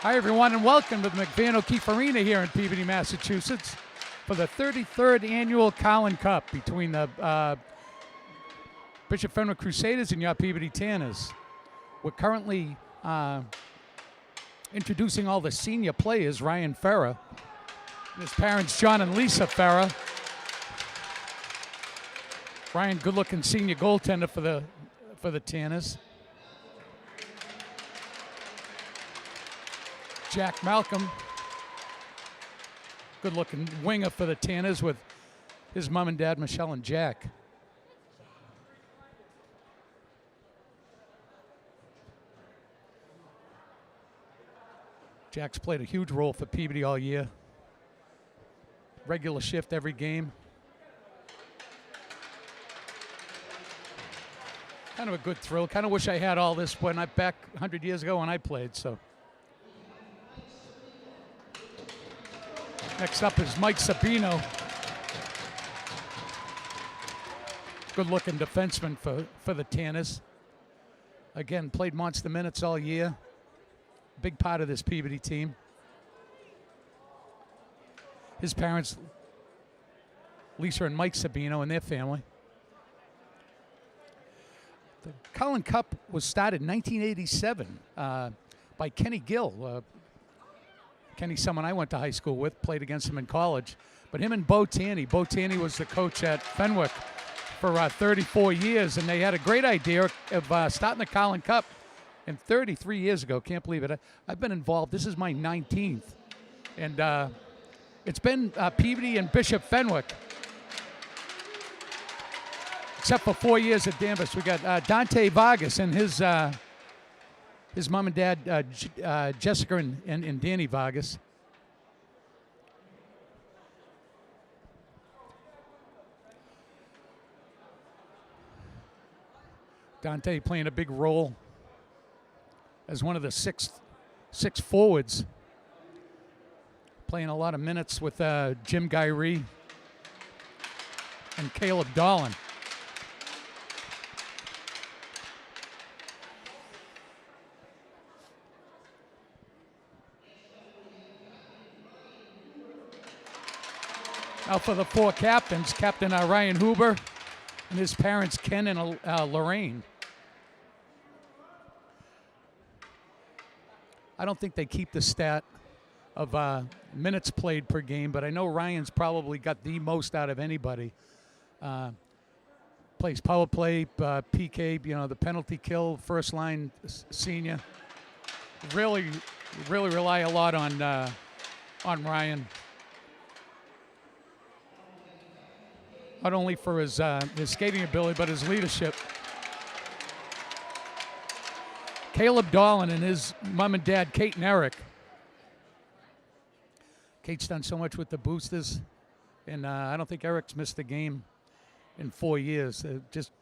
Hi, everyone, and welcome to the McVan O'Keefe Arena here in Peabody, Massachusetts for the 33rd annual Collin Cup between the Bishop Fenwick Crusaders and your Peabody Tanners. We're currently introducing all the senior players, Ryan Ferrer, and his parents, John and Lisa Ferrer. Ryan, good-looking senior goaltender for the Tanners. Jack Malcolm, good-looking winger for the Tanners with his mom and dad, Michelle and Jack. Jack's played a huge role for Peabody all year. Regular shift every game. Kind of a good thrill. Kind of wish I had all this when back 100 years ago when I played, so. Next up is Mike Sabino. Good-looking defenseman for the Tanners. Again, played monster minutes all year. Big part of this Peabody team. His parents, Lisa and Mike Sabino, and their family. The Collin Cup was started in 1987 by Kenny Gill. Kenny's someone I went to high school with, played against him in college. But him and Bo Tanny. Bo Tanny was the coach at Fenwick for 34 years, and they had a great idea of starting the Collin Cup. And 33 years ago, can't believe it. I've been involved. This is my 19th. And it's been Peabody and Bishop Fenwick. Except for 4 years at Danvers. We got Dante Vargas and his mom and dad, Jessica and Danny Vargas. Dante playing a big role as one of the six forwards. Playing a lot of minutes with Jim Gyree and Caleb Dolan. Now for the four captains, Captain Ryan Huber and his parents, Ken and Lorraine. I don't think they keep the stat of minutes played per game, but I know Ryan's probably got the most out of anybody. Plays power play, PK, the penalty kill, first line senior. Really rely a lot on Ryan. Not only for his skating ability, but his leadership. Caleb Dolan and his mom and dad, Kate and Eric. Kate's done so much with the Boosters, and I don't think Eric's missed a game in 4 years. Just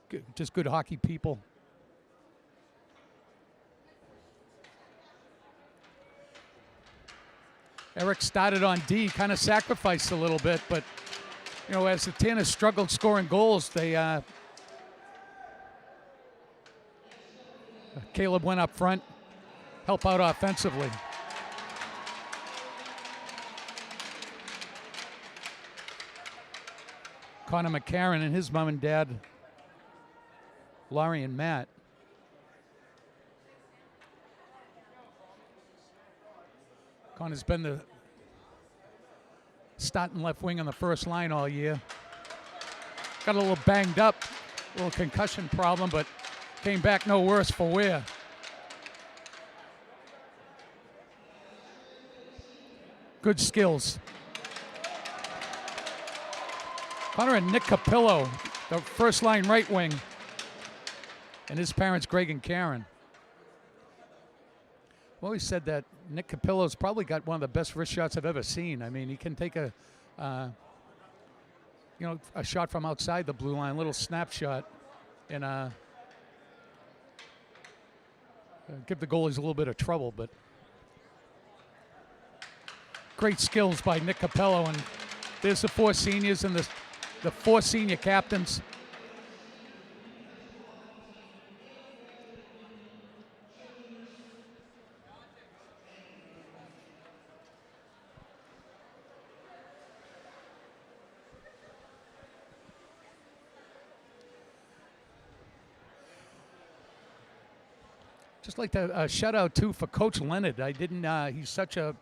good hockey people. Eric started on D, kind of sacrificed a little bit, but as the Tanners struggled scoring goals, Caleb went up front, help out offensively. Connor McCarron and his mom and dad, Laurie and Matt. Connor's been the starting left wing on the first line all year. Got a little banged up, a little concussion problem, but came back no worse for wear. Good skills. Connor and Nick Capillo, the first line right wing, and his parents, Greg and Karen. I've always said that Nick Capillo's probably got one of the best wrist shots I've ever seen. I mean, he can take a shot from outside the blue line, little snapshot, and give the goalies a little bit of trouble. But great skills by Nick Capillo, and there's the four seniors and the four senior captains. Just like to shout out too for Coach Leonard. I didn't. He's such a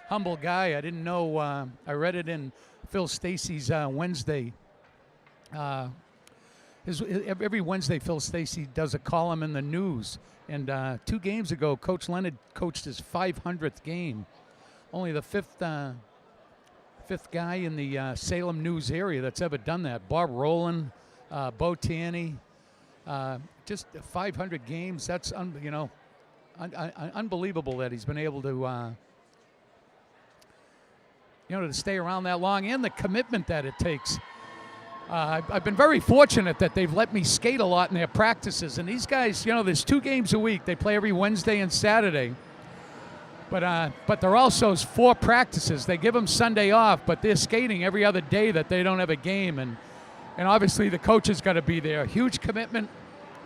humble guy. I didn't know. I read it in Phil Stacey's Wednesday. Every Wednesday, Phil Stacey does a column in the news. And 2 games ago, Coach Leonard coached his 500th game. Only the fifth guy in the Salem News area that's ever done that. Bob Rowland, Bo Tanny, just 500 games. That's unbelievable that he's been able to to stay around that long, and the commitment that it takes. I've been very fortunate that they've let me skate a lot in their practices. And these guys, there's 2 games a week. They play every Wednesday and Saturday. But they're also 4 practices. They give them Sunday off, but they're skating every other day that they don't have a game. And obviously the coach has got to be there. Huge commitment.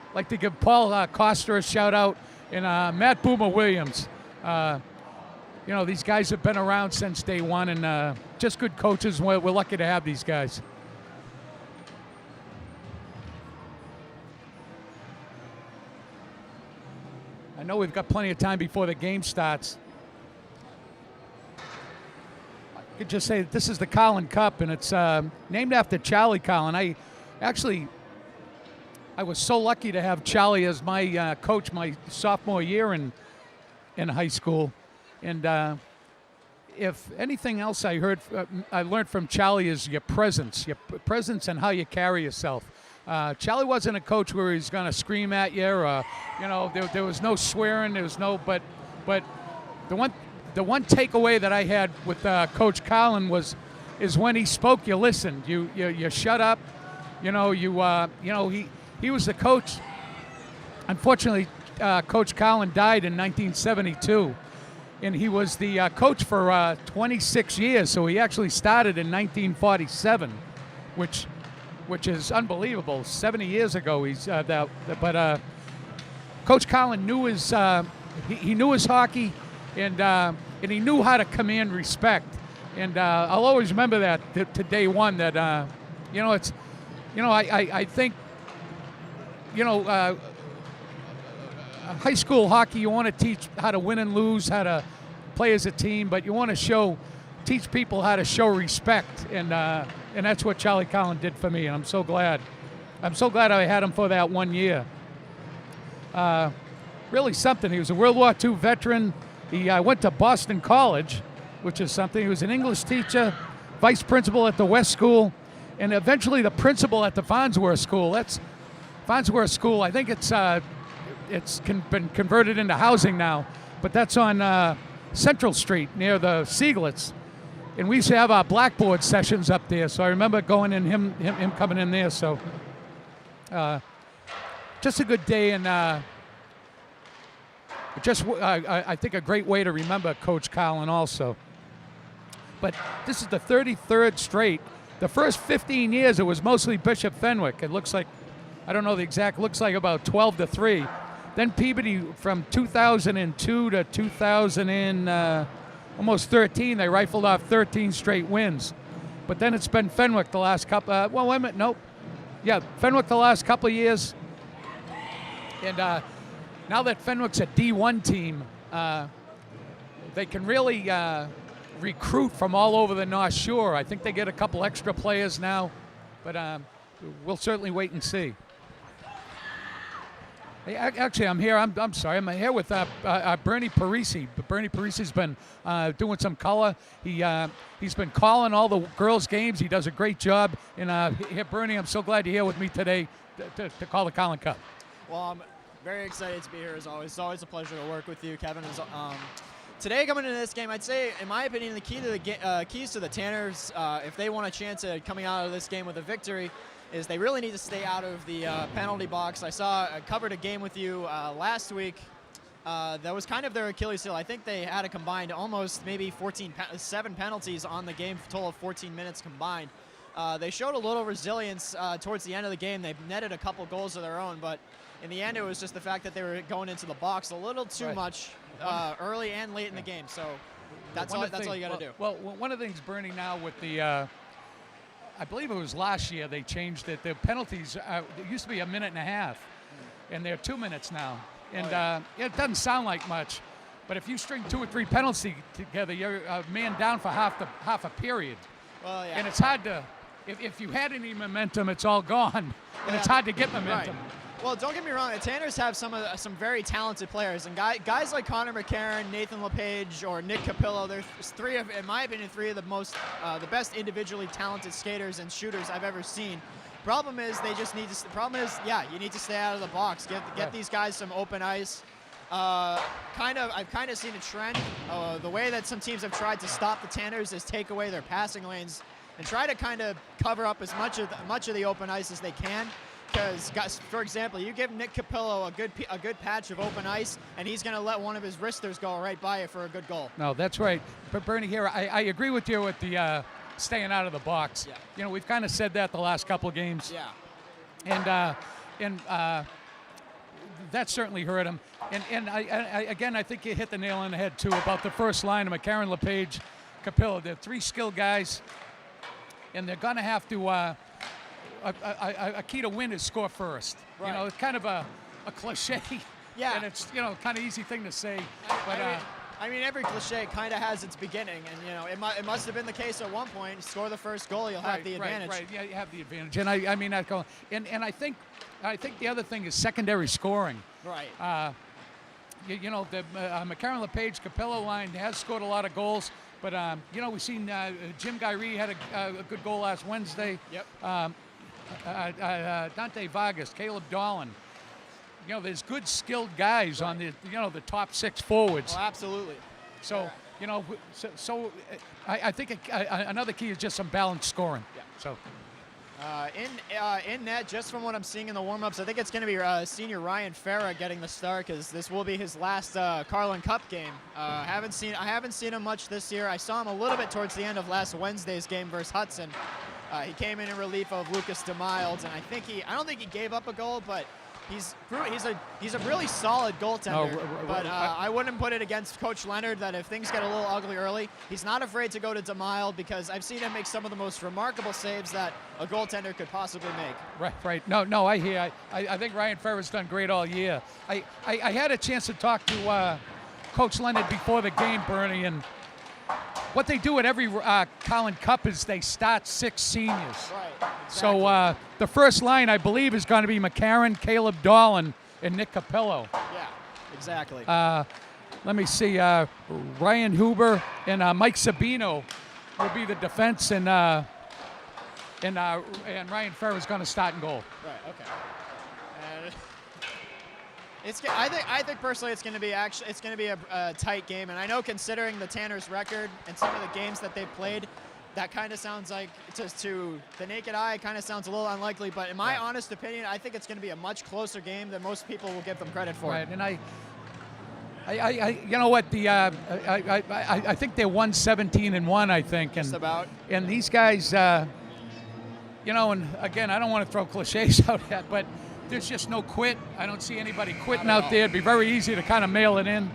I'd like to give Paul Coster a shout out and Matt Boomer Williams. These guys have been around since day one, and just good coaches. We're lucky to have these guys. I know we've got plenty of time before the game starts. I could just say that this is the Collin Cup, and it's named after Charlie Collin. I was so lucky to have Charlie as my coach my sophomore year in high school. And if anything else I learned from Charlie is your presence and how you carry yourself. Charlie wasn't a coach where he's going to scream at you, or there was no swearing. There was no, but the one takeaway that I had with Coach Collin is when he spoke, you listened. You shut up. He was the coach. Unfortunately, Coach Collin died in 1972, and he was the coach for 26 years. So he actually started in 1947, which is unbelievable. 70 years ago, he's but Coach Collin knew his he knew his hockey, and he knew how to command respect. And I'll always remember that to day one. That I think high school hockey, you want to teach how to win and lose, how to play as a team, but you want to teach people how to show respect, and that's what Charlie Collin did for me, and I'm so glad I had him for that 1 year. Really something. He was a World War II veteran. He went to Boston College, which is something. He was an English teacher, vice principal at the West School, and eventually the principal at the Farnsworth School. That's Farnsworth School. I think it's been converted into housing now, but that's on Central Street near the Sieglitz. And we used to have our blackboard sessions up there, so I remember going in him coming in there. So just a good day, and I think a great way to remember Coach Collin also. But this is the 33rd straight. The first 15 years it was mostly Bishop Fenwick. It looks like, I don't know the exact, looks like about 12-3. Then Peabody from 2002 to 2000 and almost 13, they rifled off 13 straight wins. But then it's been Fenwick the last couple, Fenwick the last couple of years. And now that Fenwick's a D1 team, they can really recruit from all over the North Shore. I think they get a couple extra players now, but we'll certainly wait and see. Hey, actually, I'm here. I'm sorry. I'm here with Bernie Parisi. Bernie Parisi's been doing some color. He's been calling all the girls' games. He does a great job. And here, Bernie, I'm so glad you're here with me today to call the Collin Cup. Well, I'm very excited to be here as always. It's always a pleasure to work with you, Kevin. Today, coming into this game, I'd say, in my opinion, the keys to the Tanners, if they want a chance at coming out of this game with a victory, is they really need to stay out of the penalty box. I covered a game with you last week. That was kind of their Achilles heel. I think they had a combined almost maybe 7 penalties on the game, total of 14 minutes combined. They showed a little resilience towards the end of the game. They netted a couple goals of their own, but in the end, it was just the fact that they were going into the box a little too much early and late in the game. So that's all you got to do. Well, one of the things, Bernie, now with the I believe it was last year they changed it. The penalties, it used to be a minute and a half, and they're 2 minutes now. And it doesn't sound like much, but if you string 2 or 3 penalties together, you're a man down for half a period. Well, yeah. And it's hard to, if you had any momentum, it's all gone, and it's hard to get momentum. Right. Well, don't get me wrong. The Tanners have some very talented players, and guys like Connor McCarron, Nathan LePage, or Nick Capillo. They're in my opinion, three of the best individually talented skaters and shooters I've ever seen. Problem is, they just need to. The problem is, you need to stay out of the box. Get these guys some open ice. I've kind of seen a trend. The way that some teams have tried to stop the Tanners is take away their passing lanes and try to kind of cover up as much of the open ice as they can. Because, for example, you give Nick Capillo a good patch of open ice, and he's going to let one of his wristers go right by it for a good goal. No, that's right. But Bernie, here I agree with you with the staying out of the box. Yeah. You know, we've kind of said that the last couple of games. Yeah. And that certainly hurt him. And I think you hit the nail on the head too about the first line of McCarron, LePage, Capillo. They're 3 skilled guys, and they're going to have to. A key to win is score first. Right. You know, it's kind of a cliche. Yeah. And it's, you know, kind of easy thing to say. I mean, every cliche kind of has its beginning, and you know, it must have been the case at one point. You score the first goal, you'll have the advantage. Right. Yeah, you have the advantage. And I mean, and I think the other thing is secondary scoring. Right. You know, the McCarron, LePage, Capillo line has scored a lot of goals, but you know, we've seen Jim Gyree had a good goal last Wednesday. Yep. Dante Vargas, Caleb Dolan. You know, there's good skilled guys on the the top 6 forwards. Oh, absolutely. So you know, I think another key is just some balanced scoring. Yeah. So. In net, just from what I'm seeing in the warm-ups, I think it's going to be senior Ryan Farah getting the start because this will be his last Collin Cup game. I haven't seen him much this year. I saw him a little bit towards the end of last Wednesday's game versus Hudson. He came in relief of Lucas DeMiles, and I don't think he gave up a goal, but he's a really solid goaltender. But I wouldn't put it against Coach Leonard that if things get a little ugly early, he's not afraid to go to DeMille because I've seen him make some of the most remarkable saves that a goaltender could possibly make. Right. No, I hear. I think Ryan Farah's done great all year. I had a chance to talk to Coach Leonard before the game, Bernie, and what they do at every Collin Cup is they start 6 seniors. Right. Exactly. So the first line, I believe, is going to be McCarron, Caleb Dolan, and Nick Capillo. Yeah, exactly. Let me see. Ryan Huber and Mike Sabino will be the defense, and Ryan Farah is going to start in goal. Right. Okay. I think personally it's going to be a tight game, and I know considering the Tanners' record and some of the games that they've played, that kind of sounds like to the naked eye kind of sounds a little unlikely. But in my honest opinion, I think it's going to be a much closer game than most people will give them credit for. Right, and I you know what, I think they're 117-1, I think, and just about. And these guys, you know, and again, I don't want to throw cliches out yet, but there's just no quit. I don't see anybody quitting out there. It'd be very easy to kind of mail it in.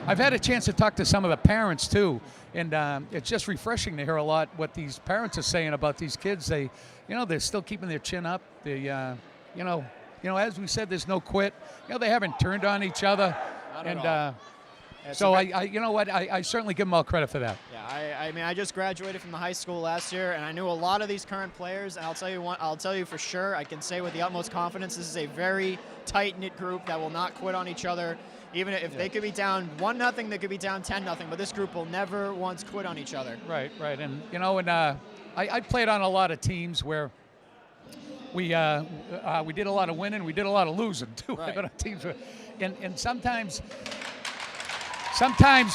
I've had a chance to talk to some of the parents too, and it's just refreshing to hear a lot what these parents are saying about these kids. They, you know, they're still keeping their chin up. They, you know, as we said, there's no quit. You know, they haven't turned on each other, and so you know what, I certainly give them all credit for that. Yeah, I mean, I just graduated from the high school last year, and I knew a lot of these current players. And I'll tell you for sure, I can say with the utmost confidence, this is a very tight-knit group that will not quit on each other. Even if they could be down 1-0, they could be down 10-0, but this group will never once quit on each other. Right, and you know, and I played on a lot of teams where we did a lot of winning, we did a lot of losing too. Right. On teams where, and sometimes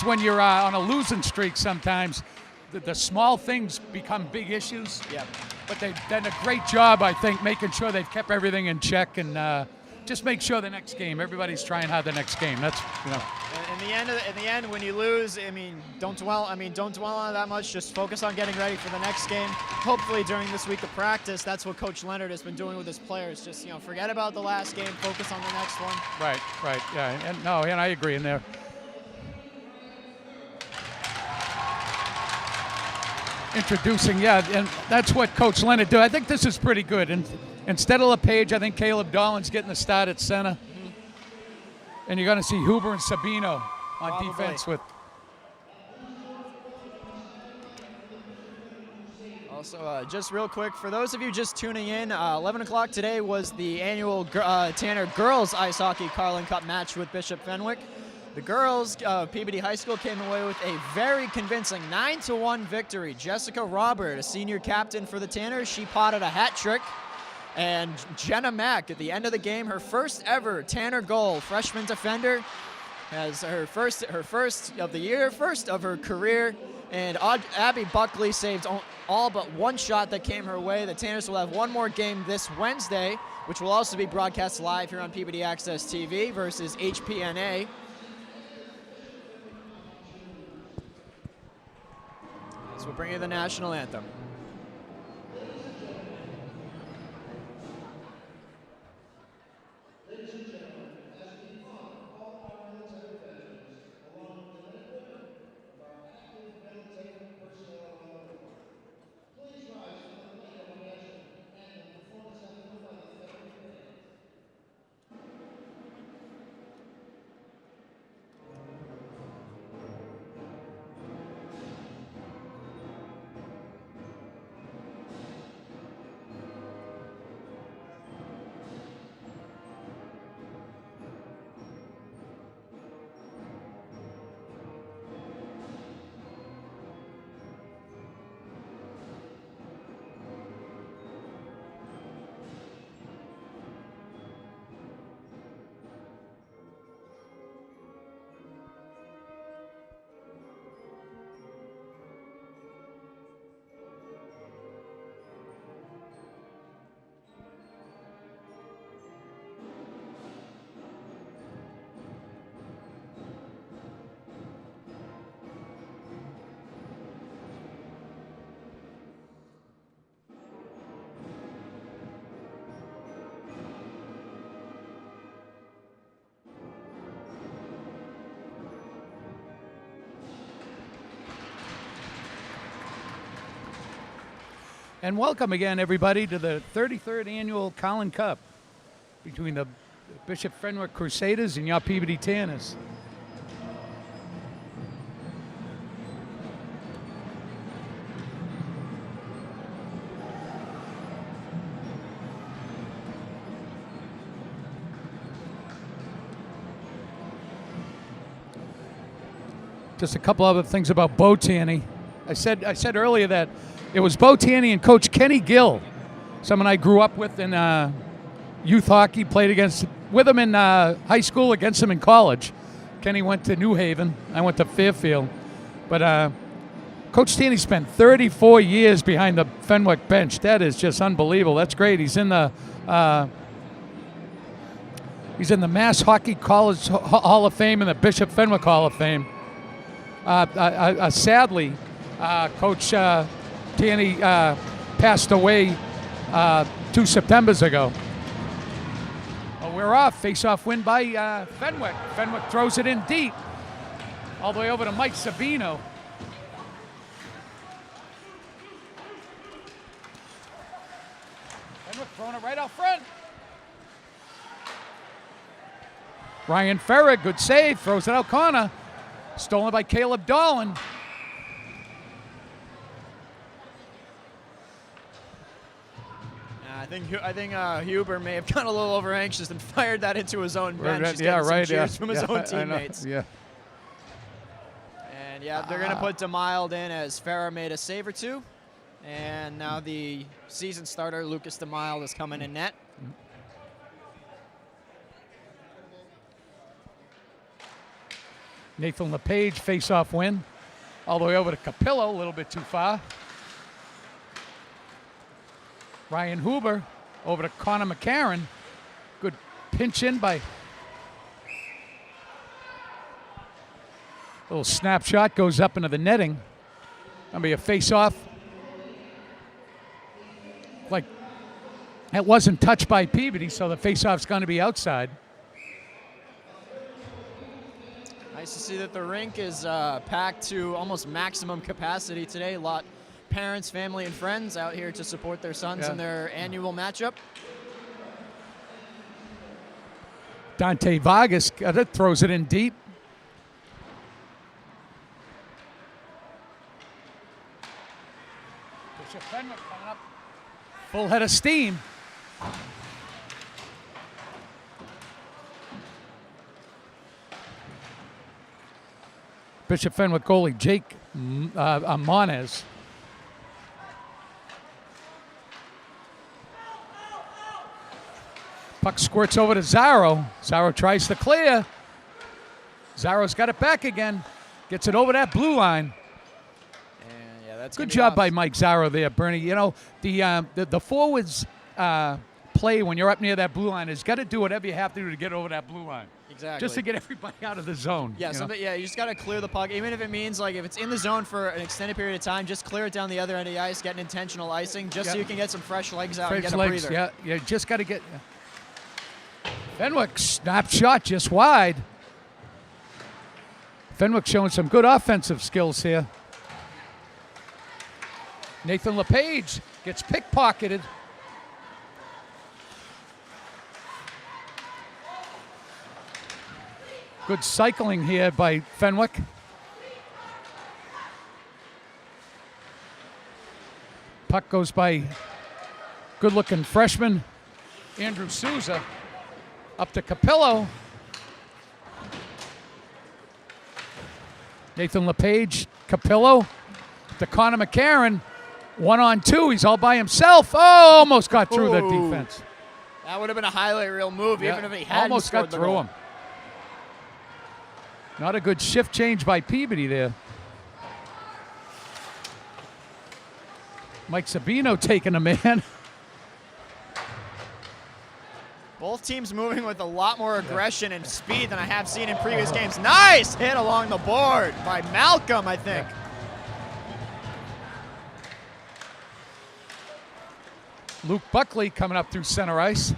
when you're on a losing streak, sometimes the small things become big issues. Yep. But they've done a great job, I think, making sure they've kept everything in check and just make sure the next game, everybody's trying hard the next game. That's, you know. In the end, when you lose, I mean, don't dwell on it that much. Just focus on getting ready for the next game. Hopefully, during this week of practice, that's what Coach Leonard has been doing with his players. Just, you know, forget about the last game, focus on the next one. Right, yeah, and I agree in there. Introducing, and that's what Coach Leonard do. I think this is pretty good. And instead of LePage, I think Caleb Dolan's getting the start at center. And you're going to see Huber and Sabino on Probably. defense with. Also, just real quick, for those of you just tuning in, 11 o'clock today was the annual Tanner Girls Ice Hockey Collin Cup match with Bishop Fenwick. The girls of Peabody High School came away with a very convincing 9-1 victory. Jessica Robert, a senior captain for the Tanners, she potted a hat trick. And Jenna Mack, at the end of the game, her first ever Tanner goal, freshman defender, has her first of the year, first of her career. And Abby Buckley saved all but one shot that came her way. The Tanners will have one more game this Wednesday, which will also be broadcast live here on Peabody Access TV versus HPNA. So we'll bring you the national anthem. And welcome again, everybody, to the 33rd annual Collin Cup between the Bishop Fenwick Crusaders and your Peabody Tanners. Just a couple other things about Bo Tanny. I said earlier that it was Bo Tanny and Coach Kenny Gill, someone I grew up with in youth hockey, played with him in high school, against him in college. Kenny went to New Haven. I went to Fairfield. But Coach Tanny spent 34 years behind the Fenwick bench. That is just unbelievable. That's great. He's in the Mass Hockey College Hall of Fame and the Bishop Fenwick Hall of Fame. Sadly, Coach Tanny passed away 2 Septembers ago. Well, we're off. Face-off win by Fenwick. Fenwick throws it in deep, all the way over to Mike Sabino. Fenwick throwing it right out front. Ryan Ferrer, good save, throws it out corner. Stolen by Caleb Dolan. I think Huber may have gotten a little over anxious and fired that into his own bench. He's Yeah, getting right. some Yeah, cheers from his own teammates. Yeah. And yeah, they're gonna put DeMild in as Farah made a save or two, and now the season starter Lucas DeMild is coming in net. Nathan LePage face-off win, all the way over to Capillo, a little bit too far. Ryan Huber over to Connor McCarron. Good pinch in by. Little snapshot goes up into the netting. Gonna be a face-off. Like, it wasn't touched by Peabody, so the face-off's gonna be outside. Nice to see that the rink is packed to almost maximum capacity today. A lot parents, family, and friends out here to support their sons in their annual matchup. Dante Vargas throws it in deep. Bishop Fenwick coming up. Full head of steam. Bishop Fenwick goalie Jake Monez. Puck squirts over to Zarro. Zarro tries to clear. Zarro's got it back again. Gets it over that blue line. And yeah, that's good job by Mike Zarro there, Bernie. You know, the forwards play when you're up near that blue line has got to do whatever you have to do to get over that blue line. Exactly. Just to get everybody out of the zone. Yeah, you just got to clear the puck. Even if it means, like, if it's in the zone for an extended period of time, just clear it down the other end of the ice, get an intentional icing, just so you can get some fresh legs out and get a breather. Yeah, you just got to get... Fenwick, snapshot just wide. Fenwick showing some good offensive skills here. Nathan LePage gets pickpocketed. Good cycling here by Fenwick. Puck goes by good-looking freshman Andrew Souza. Up to Capillo. Nathan LePage, Capillo to Connor McCarron. 1-on-2. He's all by himself. Oh, almost got through the defense. That would have been a highlight reel move, even if he hadn't almost scored got the through goal. him. Not a good shift change by Peabody there. Mike Sabino taking a man. Both teams moving with a lot more aggression and speed than I have seen in previous games. Nice hit along the board by Malcolm, I think. Luke Buckley coming up through center ice.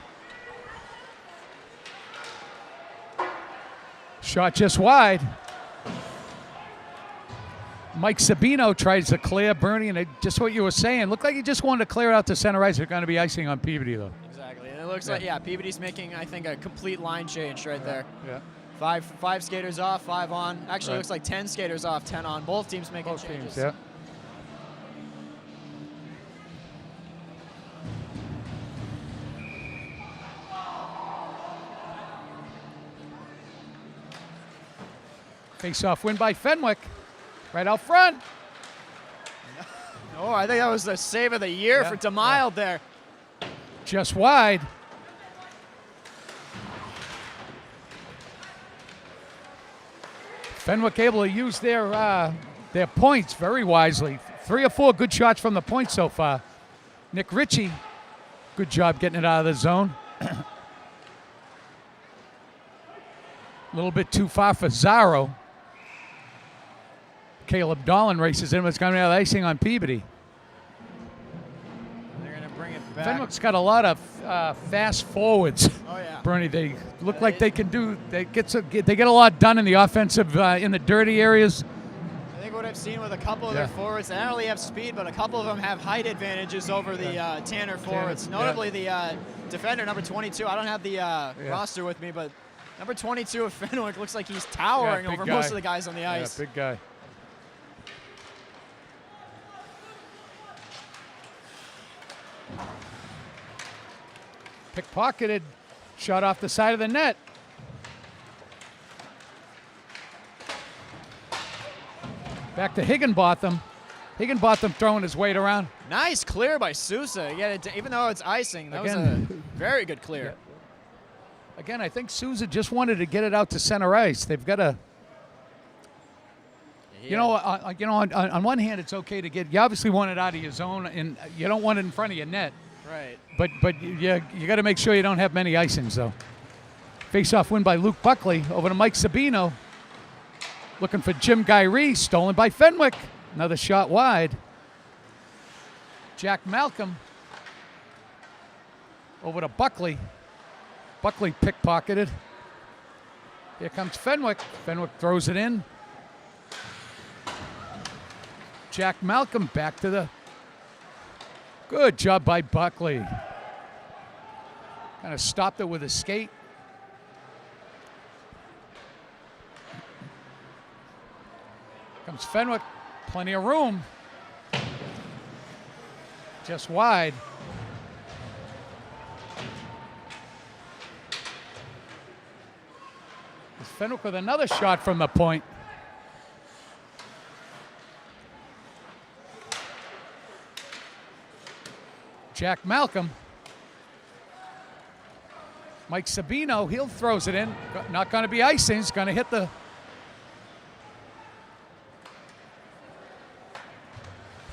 Shot just wide. Mike Sabino tries to clear Bernie, and just what you were saying, looked like he just wanted to clear it out to center ice. They're going to be icing on Peabody, though. Exactly. And it looks like, Peabody's making, I think, a complete line change right there. Yeah. Five skaters off, 5 on. Actually, it looks like 10 skaters off, 10 on. Both teams making Both changes. teams, yeah. Face-off win by Fenwick. Right out front. Oh, I think that was the save of the year for DeMille there. Just wide. Fenwick able to use their points very wisely. 3 or 4 good shots from the point so far. Nick Ritchie, good job getting it out of the zone. A little bit too far for Zarro. Caleb Dolan races in. It's going to be icing on Peabody. They're going to bring it back. Fenwick's got a lot of fast forwards. Oh, yeah. Bernie, they look like they can do. They get a lot done in the offensive, in the dirty areas. I think what I've seen with a couple of their forwards, they not only have speed, but a couple of them have height advantages over the Tanner forwards. Notably, the defender, number 22. I don't have the roster with me, but number 22 of Fenwick looks like he's towering over most of the guys on the ice. Yeah, big guy. Pickpocketed, shot off the side of the net. Back to Higginbotham. Higginbotham throwing his weight around. Nice clear by Sousa. Yeah, even though it's icing, that was a very good clear. Yeah. Again, I think Sousa just wanted to get it out to center ice. They've got to. You know, on one hand, it's okay to get. You obviously want it out of your zone, and you don't want it in front of your net. Right. But you got to make sure you don't have many icings, though. Face-off win by Luke Buckley over to Mike Sabino. Looking for Jim Gyree, stolen by Fenwick. Another shot wide. Jack Malcolm over to Buckley. Buckley pickpocketed. Here comes Fenwick. Fenwick throws it in. Jack Malcolm back to the... Good job by Buckley. Kind of stopped it with a skate. Comes Fenwick, plenty of room. Just wide. Fenwick with another shot from the point. Jack Malcolm. Mike Sabino, he throws it in. Not going to be icing. It's going to hit the...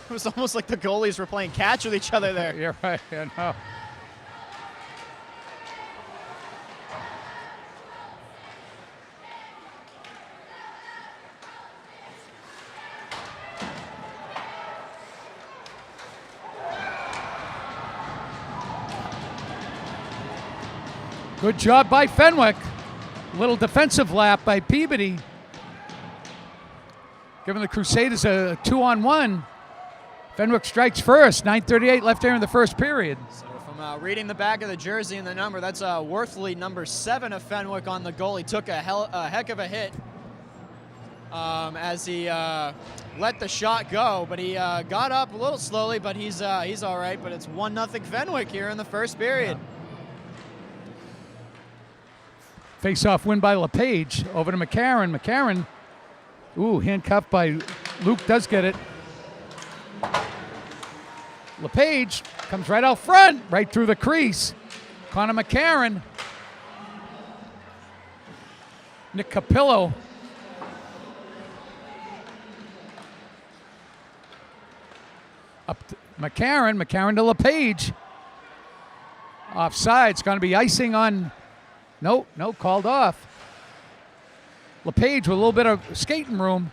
It was almost like the goalies were playing catch with each other there. You're right. I know. Good job by Fenwick. Little defensive lap by Peabody. Giving the Crusaders a 2-on-1. Fenwick strikes first. 9:38 left here in the first period. So from reading the back of the jersey and the number, that's Worthley, number 7 of Fenwick on the goal. He took a heck of a hit as he let the shot go, but he got up a little slowly, but he's all right. But it's 1-0 Fenwick here in the first period. Yeah. Face-off win by LePage. Over to McCarron. McCarron, ooh, handcuffed by Luke, does get it. LePage comes right out front, right through the crease. Connor McCarron. Nick Capillo. Up to McCarron to LePage. Offside. It's going to be icing on... No, called off. LePage with a little bit of skating room.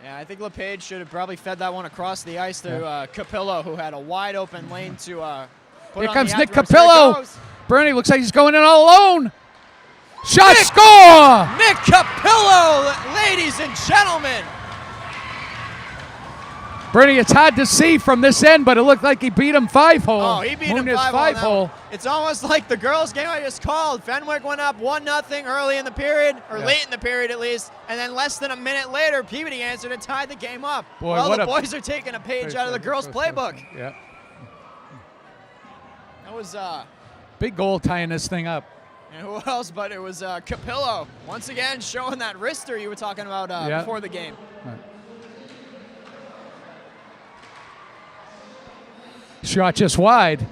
Yeah, I think LePage should have probably fed that one across the ice to Capillo, who had a wide open lane to put Here on comes the Nick afterwards. Capillo. Bernie looks like he's going in all alone. Shot, score! Nick Capillo, ladies and gentlemen. Bernie, it's hard to see from this end, but it looked like he beat him 5-hole. Oh, he beat him 5-hole. five-hole. It's almost like the girls' game I just called. Fenwick went up 1-0 early in the period, or late in the period at least, and then less than a minute later, Peabody answered and tied the game up. Boy, well, the boys are taking a page out of the girls' playbook. Yeah. That was big goal tying this thing up. and who else but it was Capillo, once again showing that wrister you were talking about before the game. Right. Shot just wide.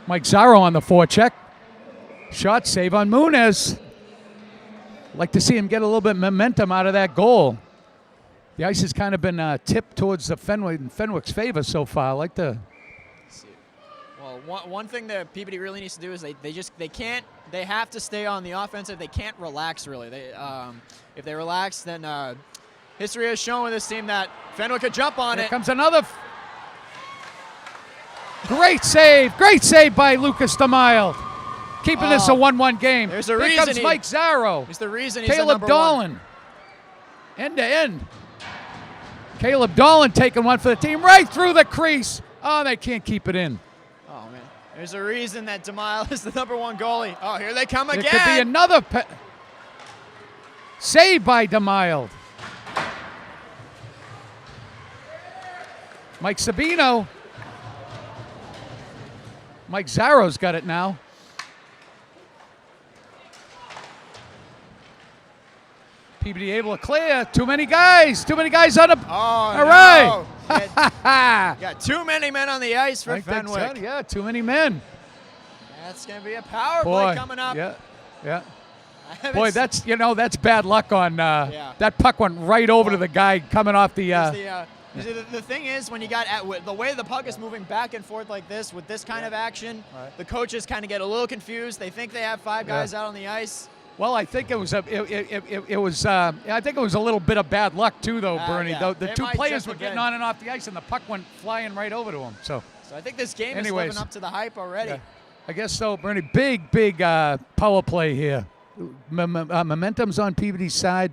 Mike Zarro on the forecheck. Shot save on Munez. Like to see him get a little bit of momentum out of that goal. The ice has kind of been tipped towards the Fenwick's favor so far. I like to. Well, one thing that Peabody really needs to do is they have to stay on the offensive. They can't relax really. If they relax, then history has shown with this team that Fenwick could jump on Here it. comes another. Great save by Lucas DeMille. Keeping this a 1-1 game. There's a Here reason comes Mike Zarro. There's the reason he's Caleb the number Dolan. End to end. Caleb Dolan taking one for the team right through the crease. Oh, they can't keep it in. Oh, man. There's a reason that DeMille is the number 1 goalie. Oh, here they come again. It could be another save by DeMille. Mike Sabino. Mike Zarro's got it now. Peabody able to clear. Too many guys on the. Oh, all no. right. Got too many men on the ice for Fenwick. So. Yeah, too many men. That's going to be a power play coming up. Yeah. Boy, that's bad luck on that puck went right over to the guy coming off the. The thing is, when you got the way the puck is moving back and forth like this with this kind of action, the coaches kind of get a little confused. They think they have 5 guys out on the ice. Well, I think it was I think it was a little bit of bad luck too, though, Bernie. Yeah. The two players were getting on and off the ice, and the puck went flying right over to him. So I think this game is living up to the hype already. Yeah. I guess so, Bernie. Big power play here. Momentum's on Peabody's side.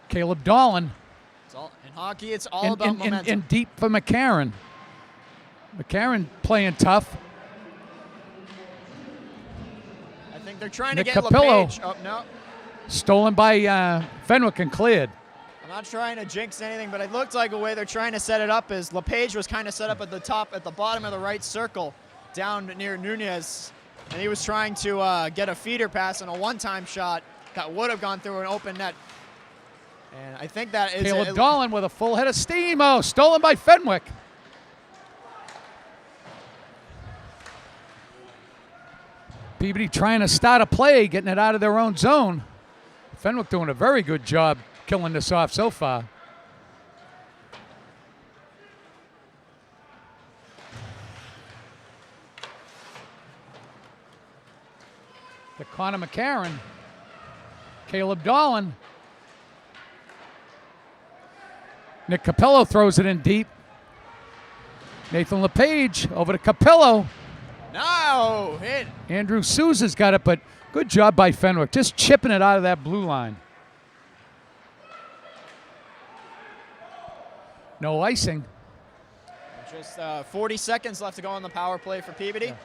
Caleb Dolan. In hockey, it's all about momentum. And deep for McCarron. McCarron playing tough. I think they're trying Nick to get Capillo. LePage. Oh, no. Stolen by Fenwick and cleared. I'm not trying to jinx anything, but it looked like the way they're trying to set it up is LePage was kind of set up at the bottom of the right circle, down near Nunez, and he was trying to get a feeder pass and a one-time shot that would have gone through an open net. And I think that is Caleb Dolan with a full head of steam. Oh, stolen by Fenwick. Peabody trying to start a play, getting it out of their own zone. Fenwick doing a very good job killing this off so far. To Connor McCarron. Caleb Dolan. Nick Capillo throws it in deep. Nathan LePage over to Capillo. No hit. Andrew Souza's got it, but good job by Fenwick, just chipping it out of that blue line. No icing. Just 40 seconds left to go on the power play for Peabody. Yeah.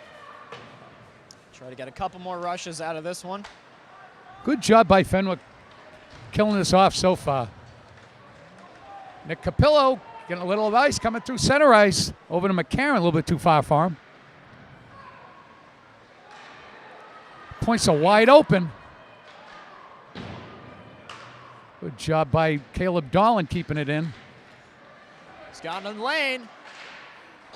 Try to get a couple more rushes out of this one. Good job by Fenwick killing this off so far. Nick Capillo getting a little of ice coming through center ice. Over to McCarron, a little bit too far for him. Points are wide open. Good job by Caleb Dolan keeping it in. He's got it in the lane.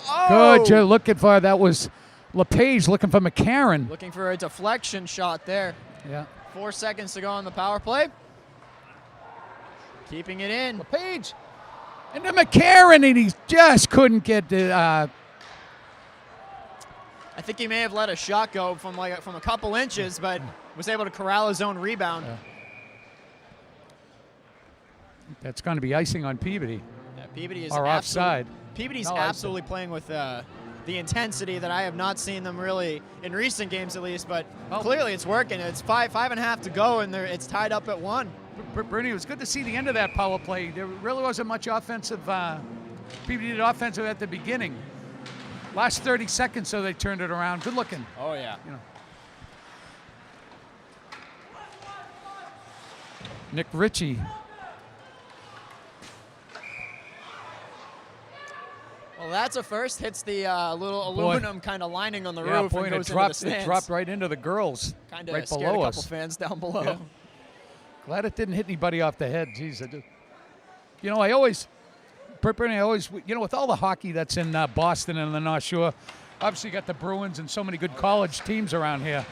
Oh! Good job looking for, that was LePage looking for McCarron. Looking for a deflection shot there. Yeah. 4 seconds to go on the power play. Keeping it in. LePage into McCarron, and he just couldn't get the. I think he may have let a shot go from a couple inches, but was able to corral his own rebound. Yeah. That's going to be icing on Peabody. Yeah, Peabody is or offside. Peabody's No, absolutely playing with the intensity that I have not seen them really in recent games, at least. But clearly, it's working. It's five and a half to go, and it's tied up at 1. Bernie, it was good to see the end of that power play. There really wasn't much offensive. Peabody did offensive at the beginning. Last 30 seconds, so they turned it around. Good looking. Oh yeah. You know. Nick Ritchie. Well, that's a first. Hits the little aluminum kind of lining on the roof and goes into the stands. It dropped right into the girls, Kinda right scared below a us. couple fans down below. Yeah. Glad it didn't hit anybody off the head. Jeez, I always, with all the hockey that's in Boston and the North Shore, obviously you got the Bruins and so many good college teams around here.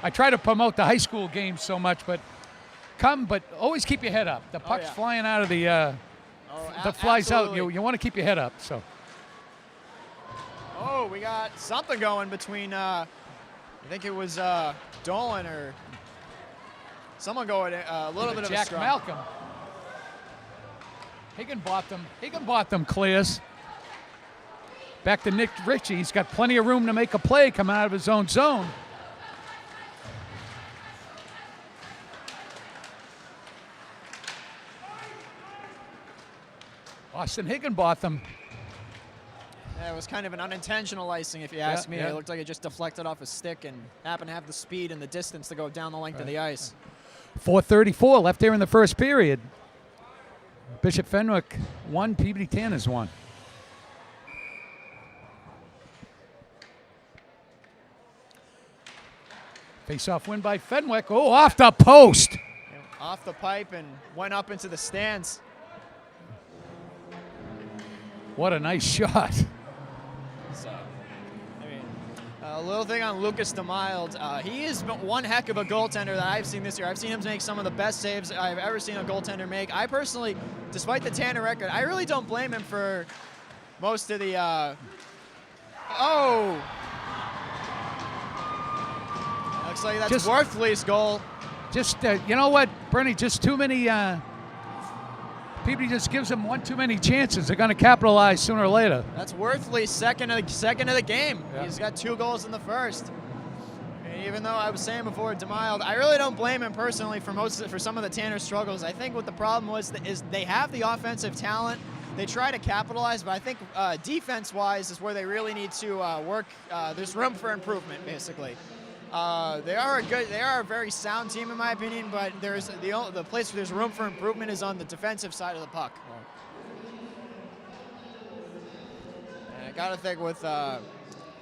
I try to promote the high school games so much, but always keep your head up. The puck's flying out of the, that flies out. You want to keep your head up. So. Oh, we got something going between, I think it was Dolan or someone going a little bit of Jack a scrum. Malcolm. Higginbotham clears. Back to Nick Ritchie. He's got plenty of room to make a play coming out of his own zone. Austin Higginbotham. Yeah, it was kind of an unintentional icing, if you ask me. It looked like it just deflected off his stick and happened to have the speed and the distance to go down the length of the ice. 4:34 left there in the first period. Bishop Fenwick 1, Peabody Tanners 1. Face-off win by Fenwick. Oh, off the post. Off the pipe and went up into the stands. What a nice shot. So, a little thing on Lucas DeMild. He is one heck of a goaltender that I've seen this year. I've seen him make some of the best saves I've ever seen a goaltender make. I personally, despite the Tanner record, I really don't blame him for most of the. Looks like that's Worthley's goal. Just, you know what, Bernie, just too many. Peabody just gives them one too many chances. They're going to capitalize sooner or later. That's Worthley's second of the game. Yeah. He's got 2 goals in the first. And even though I was saying before, DeMild, I really don't blame him personally for some of the Tanner struggles. I think what the problem is they have the offensive talent. They try to capitalize, but I think defense-wise is where they really need to work. There's room for improvement, basically. They are a very sound team in my opinion, but there's the place where there's room for improvement is on the defensive side of the puck. And I gotta think with, I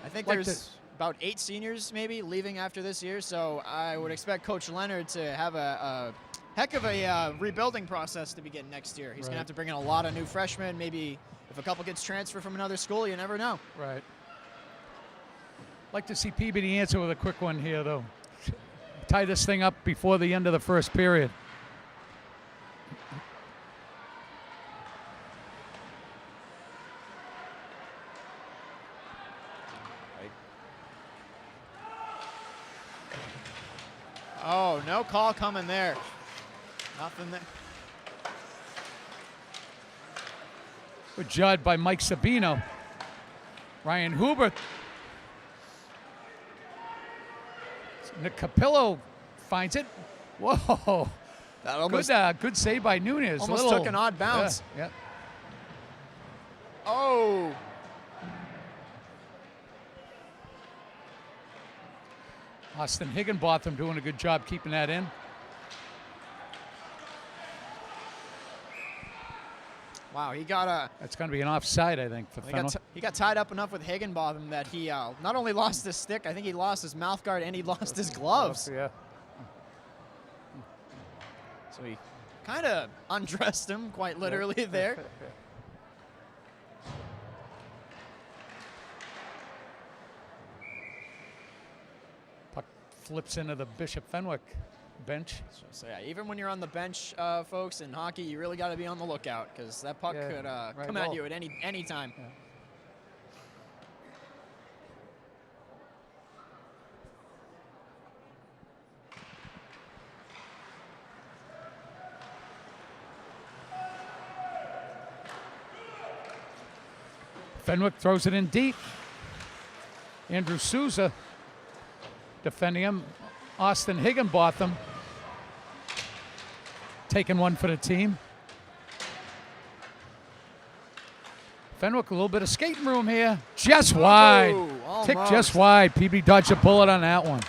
think there's about 8 seniors maybe leaving after this year, so I would expect Coach Leonard to have a heck of a rebuilding process to begin next year. He's gonna have to bring in a lot of new freshmen. Maybe if a couple gets transferred from another school, you never know. Right. Like to see Peabody answer with a quick one here, though. Tie this thing up before the end of the first period. Oh, no call coming there. Nothing there. Good job by Mike Sabino. Ryan Huber. Nick Capillo finds it. Whoa. That almost Good save by Nunez. almost took an odd bounce. Yeah. Oh. Austin Higginbotham doing a good job keeping that in. Wow, he got That's going to be an offside, I think, for Fenwick. he got tied up enough with Higginbotham that he not only lost his stick, I think he lost his mouth guard and he lost his gloves. Yeah. So he kind of undressed him quite literally there. Puck flips into the Bishop Fenwick bench. So yeah, even when you're on the bench, folks, in hockey, you really got to be on the lookout because that puck could come at you at any time. Yeah. Fenwick throws it in deep. Andrew Souza defending him. Austin Higginbotham taking one for the team. Fenwick a little bit of skating room here. Just wide. Tick just wide. Peabody dodged a bullet on that one.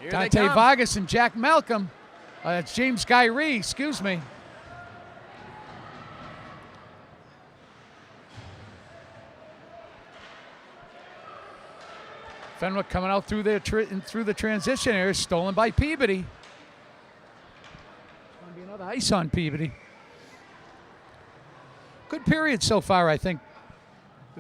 Here Dante Vargas and Jack Malcolm. It's James Gyree, excuse me. Fenwick coming out through the transition area, stolen by Peabody. It's going to be another ice on Peabody. Good period so far, I think.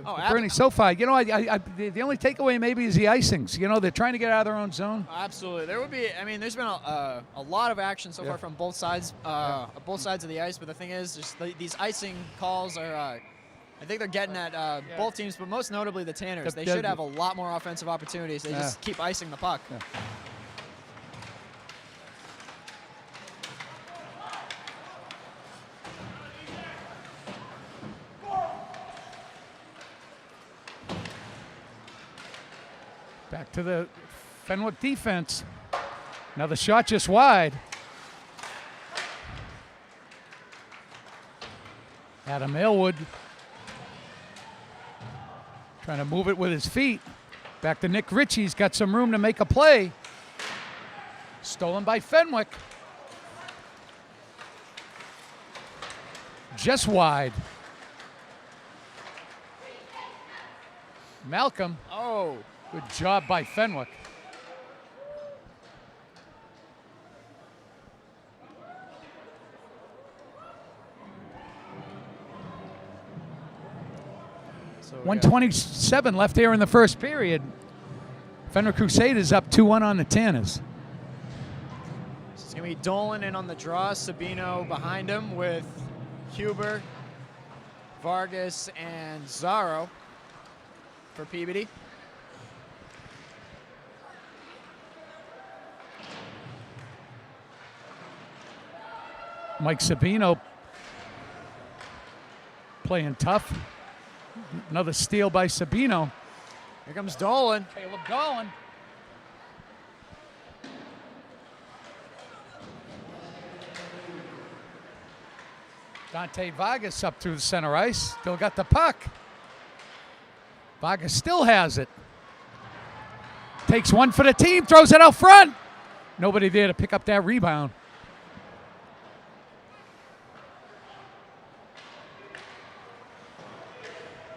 Bernie, so far, you know, the only takeaway maybe is the icings. You know, they're trying to get out of their own zone. Absolutely, there would be. I mean, there's been a lot of action so far from both sides of the ice. But the thing is, just these icing calls are. I think they're getting at both teams, but most notably the Tanners. They should have a lot more offensive opportunities. They just keep icing the puck. Yeah. Back to the Fenwick defense. Another shot just wide. Adam Aylwood trying to move it with his feet. Back to Nick Ritchie. He's got some room to make a play. Stolen by Fenwick. Just wide. Malcolm. Oh. Good job by Fenwick. So 1:27 left here in the first period. Fenwick Crusaders up 2-1 on the Tanners. It's going to be Dolan in on the draw. Sabino behind him with Huber, Vargas, and Zaro for Peabody. Mike Sabino playing tough. Another steal by Sabino. Here comes Dolan. Caleb Dolan. Dante Vargas up through the center ice. Still got the puck. Vargas still has it. Takes one for the team, throws it out front. Nobody there to pick up that rebound.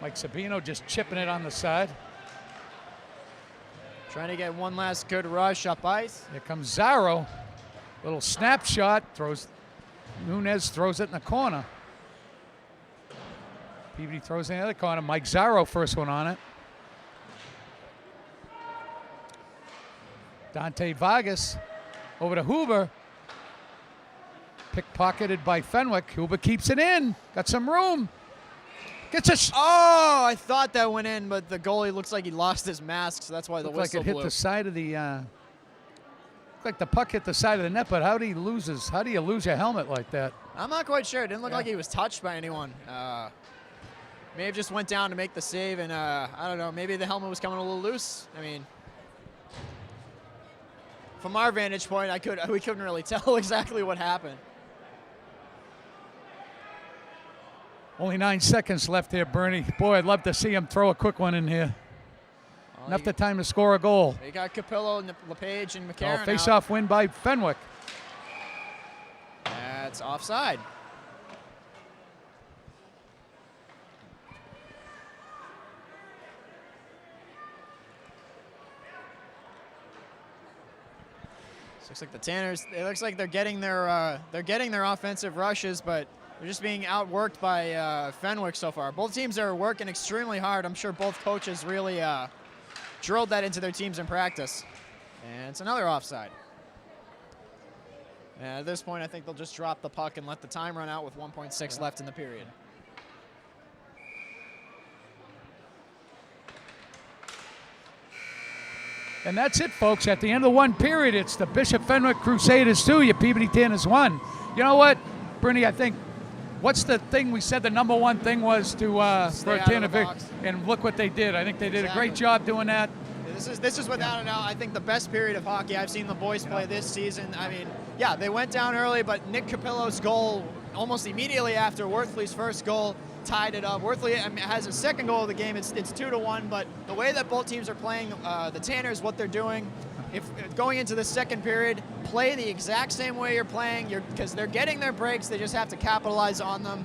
Mike Sabino just chipping it on the side. Trying to get one last good rush up ice. Here comes Zarro. Little snapshot. Nunez throws it in the corner. Peabody throws it in the other corner. Mike Zarro first one on it. Dante Vargas over to Huber. Pickpocketed by Fenwick. Huber keeps it in. Got some room. Gets a Oh, I thought that went in, but the goalie looks like he lost his mask, so that's why the whistle like it hit blew. the side of the. Looked like the puck hit the side of the net, but how do you lose your helmet like that? I'm not quite sure. It didn't look like he was touched by anyone. May have just went down to make the save, and I don't know. Maybe the helmet was coming a little loose. I mean, from our vantage point, we couldn't really tell exactly what happened. Only 9 seconds left here, Bernie. Boy, I'd love to see him throw a quick one in here. Well, Enough the time to score a goal. They got Capillo, LePage, and McCarron. Face-off win by Fenwick. That's offside. Looks like the Tanners. It looks like they're getting their offensive rushes, but they're just being outworked by Fenwick so far. Both teams are working extremely hard. I'm sure both coaches really drilled that into their teams in practice. And it's another offside. And at this point, I think they'll just drop the puck and let the time run out with 1.6 left in the period. And that's it, folks. At the end of the one period, it's the Bishop Fenwick Crusaders 2, your Peabody Tanners 1. You know what, Bernie, I think, what's the thing we said the number one thing was to for a Tanner victory? And look what they did. I think they did a great job doing that. This is without a doubt, I think, the best period of hockey I've seen the boys play this season. I mean, yeah, they went down early, but Nick Capillo's goal almost immediately after Worthley's first goal tied it up. Worthley has his second goal of the game. It's 2-1, but the way that both teams are playing, the Tanners, what they're doing, if going into the second period, play the exact same way you're playing, because they're getting their breaks. They just have to capitalize on them.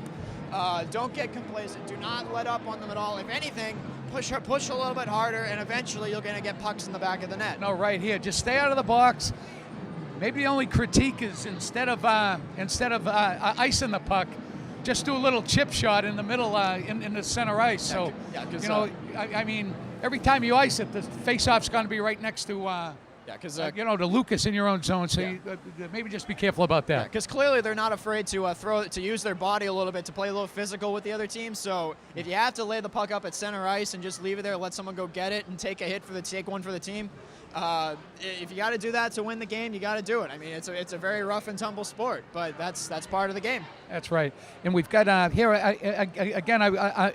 Don't get complacent. Do not let up on them at all. If anything, push a little bit harder, and eventually you're going to get pucks in the back of the net. No, right here. Just stay out of the box. Maybe the only critique is instead of icing the puck, just do a little chip shot in the middle, in the center ice. So, you know, I mean, every time you ice it, the face-off's going to be right next to, you know, to Lucas in your own zone. So you, maybe just be careful about that. Because clearly they're not afraid to use their body a little bit to play a little physical with the other team. So if you have to lay the puck up at center ice and just leave it there, let someone go get it and take one for the team. If you got to do that to win the game, you got to do it. I mean, it's a very rough and tumble sport, but that's part of the game. That's right. And we've got here again.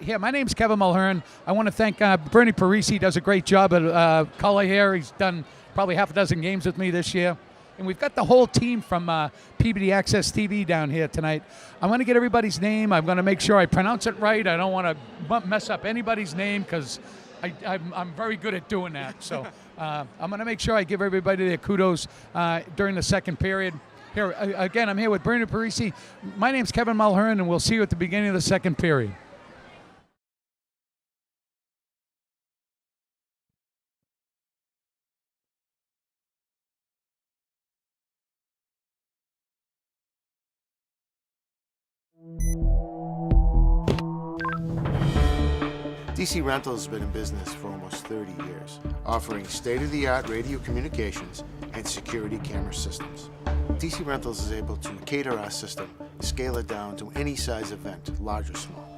Here, my name's Kevin Mulhern. I want to thank Bernie Parisi. Does a great job at color here. He's done probably half a dozen games with me this year. And we've got the whole team from Peabody Access TV down here tonight. I'm going to get everybody's name. I'm going to make sure I pronounce it right. I don't want to mess up anybody's name because I'm very good at doing that. So I'm going to make sure I give everybody their kudos during the second period. Here, again, I'm here with Bernie Parisi. My name's Kevin Mulhern, and we'll see you at the beginning of the second period. DC Rental has been in business for almost 30 years, offering state-of-the-art radio communications and security camera systems. DC Rentals is able to cater our system, scale it down to any size event, large or small.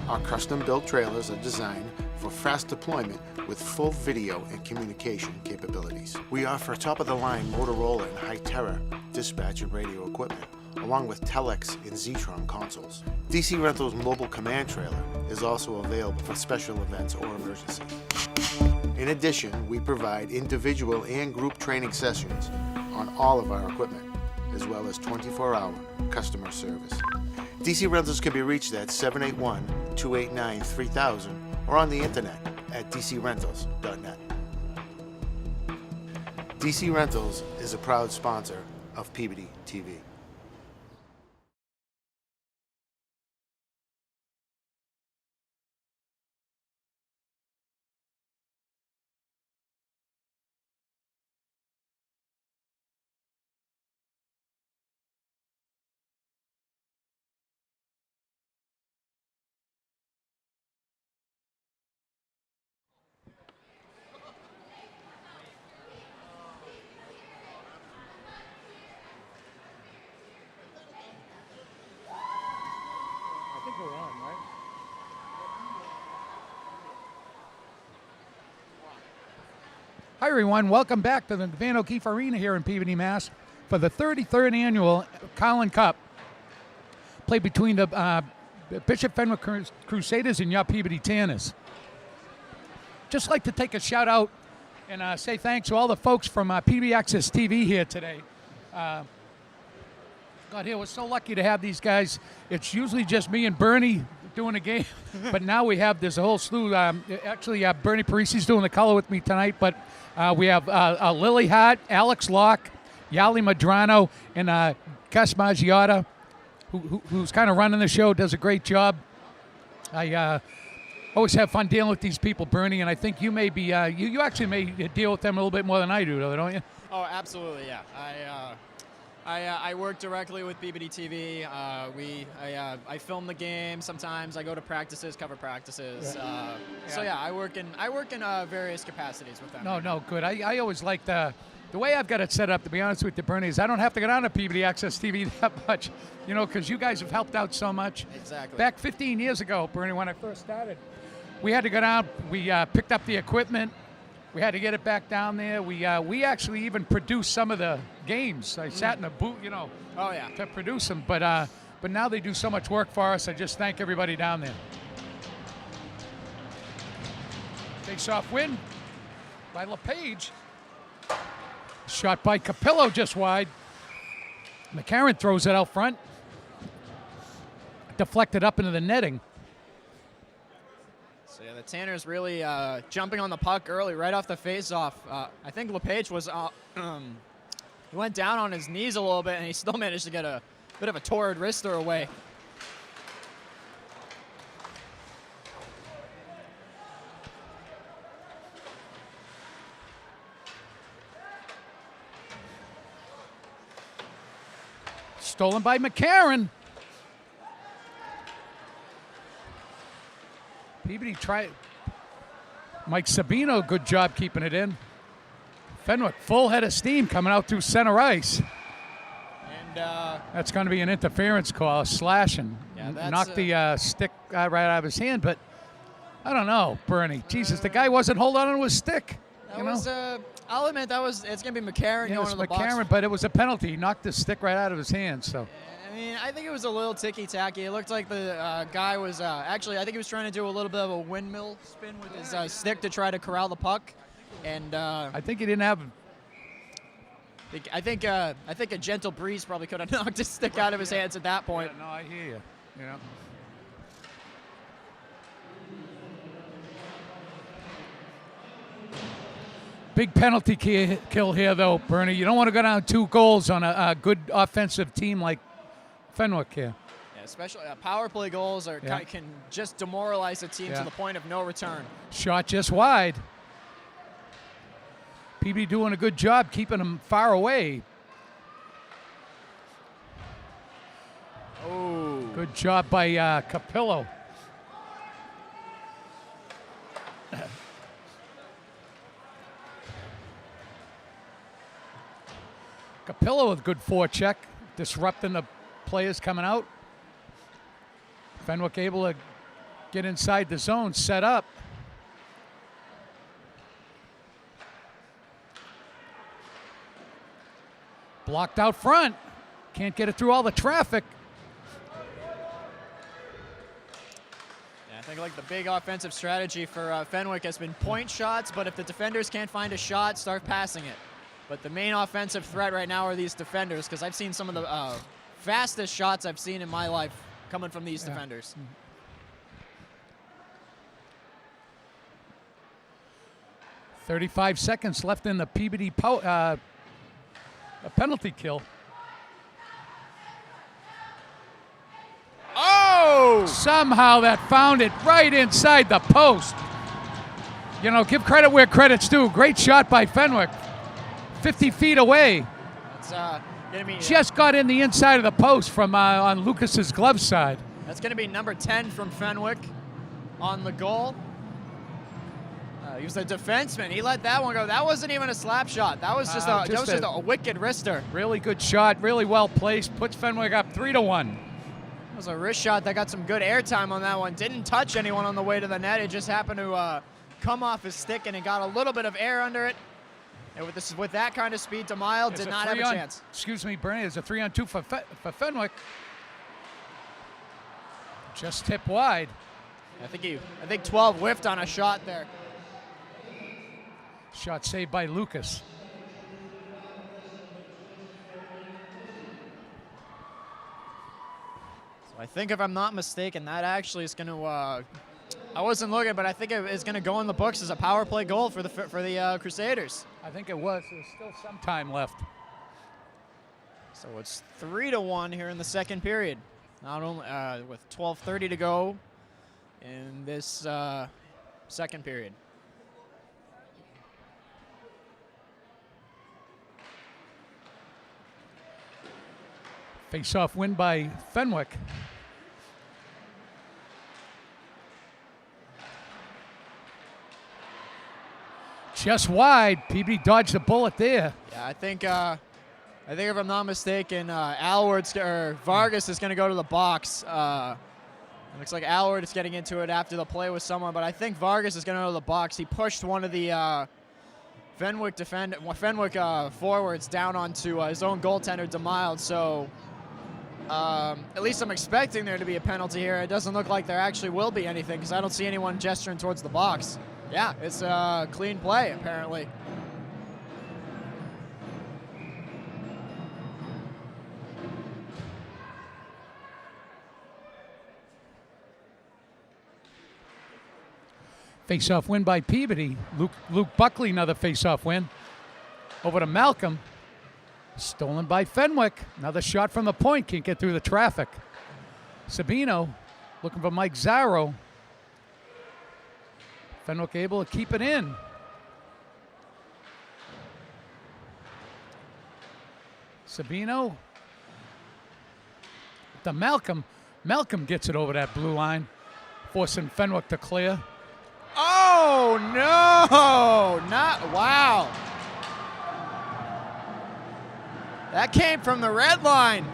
Our custom-built trailers are designed for fast deployment with full video and communication capabilities. We offer top-of-the-line Motorola and Hytera dispatch and radio equipment, along with Telex and Zetron consoles. DC Rental's mobile command trailer is also available for special events or emergency. In addition, we provide individual and group training sessions on all of our equipment, as well as 24-hour customer service. DC Rentals can be reached at 781-289-3000 or on the internet at dcrentals.net. DC Rentals is a proud sponsor of Peabody TV. I think we're on, right? Hi, everyone. Welcome back to the Van O'Keefe Arena here in Peabody, Mass. for the 33rd annual Collin Cup. Played between the Bishop Fenwick Crusaders and your Peabody Tanners. Just like to take a shout out and say thanks to all the folks from PB Access TV here today. God, here, we're so lucky to have these guys. It's usually just me and Bernie doing a game, but now we have this whole slew. Actually, Bernie Parisi's doing the color with me tonight, but we have Lily Hart, Alex Locke, Yali Madrano, and Gus Maggiota, who's kind of running the show, does a great job. I always have fun dealing with these people, Bernie, and I think you may be, you actually may deal with them a little bit more than I do, though, don't you? Oh, absolutely, yeah. I work directly with Peabody TV. I film the game sometimes. I go to practices, cover practices. So yeah, I work in various capacities with them. No, good. I always like the way I've got it set up, to be honest with you, Bernie, is I don't have to get on to Peabody Access TV that much, you know, because you guys have helped out so much. Exactly. Back 15 years ago, Bernie, when I first started, we had to go down. We picked up the equipment. We had to get it back down there. We actually even produced some of the games. I sat in a booth, you know, to produce them. But now they do so much work for us. I just thank everybody down there. Face-off win by LePage. Shot by Capillo just wide. McCarron throws it out front. Deflected up into the netting. So yeah, the Tanners really jumping on the puck early, right off the face-off. I think LePage was he went down on his knees a little bit, and he still managed to get a bit of a torrid wrister away. Stolen by McCarron. Peabody tried. Mike Sabino, good job keeping it in. Fenwick, full head of steam coming out through center ice. And that's going to be an interference call, slashing. Yeah, knocked the stick right out of his hand, but I don't know, Bernie. Jesus, the guy wasn't holding on to his stick. I'll admit it's going to be McCarron going to the box. McCarron, but it was a penalty. He knocked the stick right out of his hand. So. I mean, I think it was a little ticky-tacky. It looked like the guy was actually, I think he was trying to do a little bit of a windmill spin with his stick to try to corral the puck. And I think he didn't have. I think a gentle breeze probably could have knocked his stick out of his hands at that point. Yeah, no, I hear you. You know. Big penalty kill here, though, Bernie. You don't want to go down 2 goals on a good offensive team like Fenwick here. Yeah, especially power play goals can just demoralize a team to the point of no return. Shot just wide. PB doing a good job keeping them far away. Oh. Good job by Capillo. Capillo with good forecheck, disrupting the players coming out. Fenwick able to get inside the zone, set up. Blocked out front. Can't get it through all the traffic. Yeah, I think like the big offensive strategy for Fenwick has been point shots, but if the defenders can't find a shot, start passing it. But the main offensive threat right now are these defenders, because I've seen some of the fastest shots I've seen in my life coming from these defenders. 35 seconds left in the Peabody a penalty kill. Oh! Somehow that found it right inside the post. You know, give credit where credit's due. Great shot by Fenwick. 50 feet away. That's gonna be Just got in the inside of the post from on Lucas's glove side. That's gonna be number 10 from Fenwick on the goal. He was a defenseman. He let that one go. That wasn't even a slap shot. That was just a wicked wrister. Really good shot. Really well placed. Puts Fenwick up 3-1. It was a wrist shot that got some good airtime on that one. Didn't touch anyone on the way to the net. It just happened to come off his stick, and it got a little bit of air under it. And with that kind of speed, DeMille did not have a chance. Excuse me, Bernie. It's a 3-on-2 for Fenwick. Just tip wide. I think 12 whiffed on a shot there. Shot saved by Lucas. So I think if I'm not mistaken, that actually is going to. I wasn't looking, but I think it is going to go in the books as a power play goal for the Crusaders. I think it was. There's still some time left. So it's 3-1 here in the second period. Not only with 12:30 to go in this second period. Face-off win by Fenwick. Just wide. Peabody dodged the bullet there. Yeah, I think if I'm not mistaken, Vargas is going to go to the box. It looks like Alward is getting into it after the play with someone, but I think Vargas is going to go to the box. He pushed one of the Fenwick forwards down onto his own goaltender, DeMille. So at least I'm expecting there to be a penalty here. It doesn't look like there actually will be anything because I don't see anyone gesturing towards the box. Yeah, it's a clean play, apparently. Face-off win by Peabody. Luke Buckley, another face-off win. Over to Malcolm. Stolen by Fenwick. Another shot from the point. Can't get through the traffic. Sabino looking for Mike Zarro. Fenwick able to keep it in. Sabino to Malcolm. Malcolm gets it over that blue line, forcing Fenwick to clear. Oh, no! Wow. That came from the red line.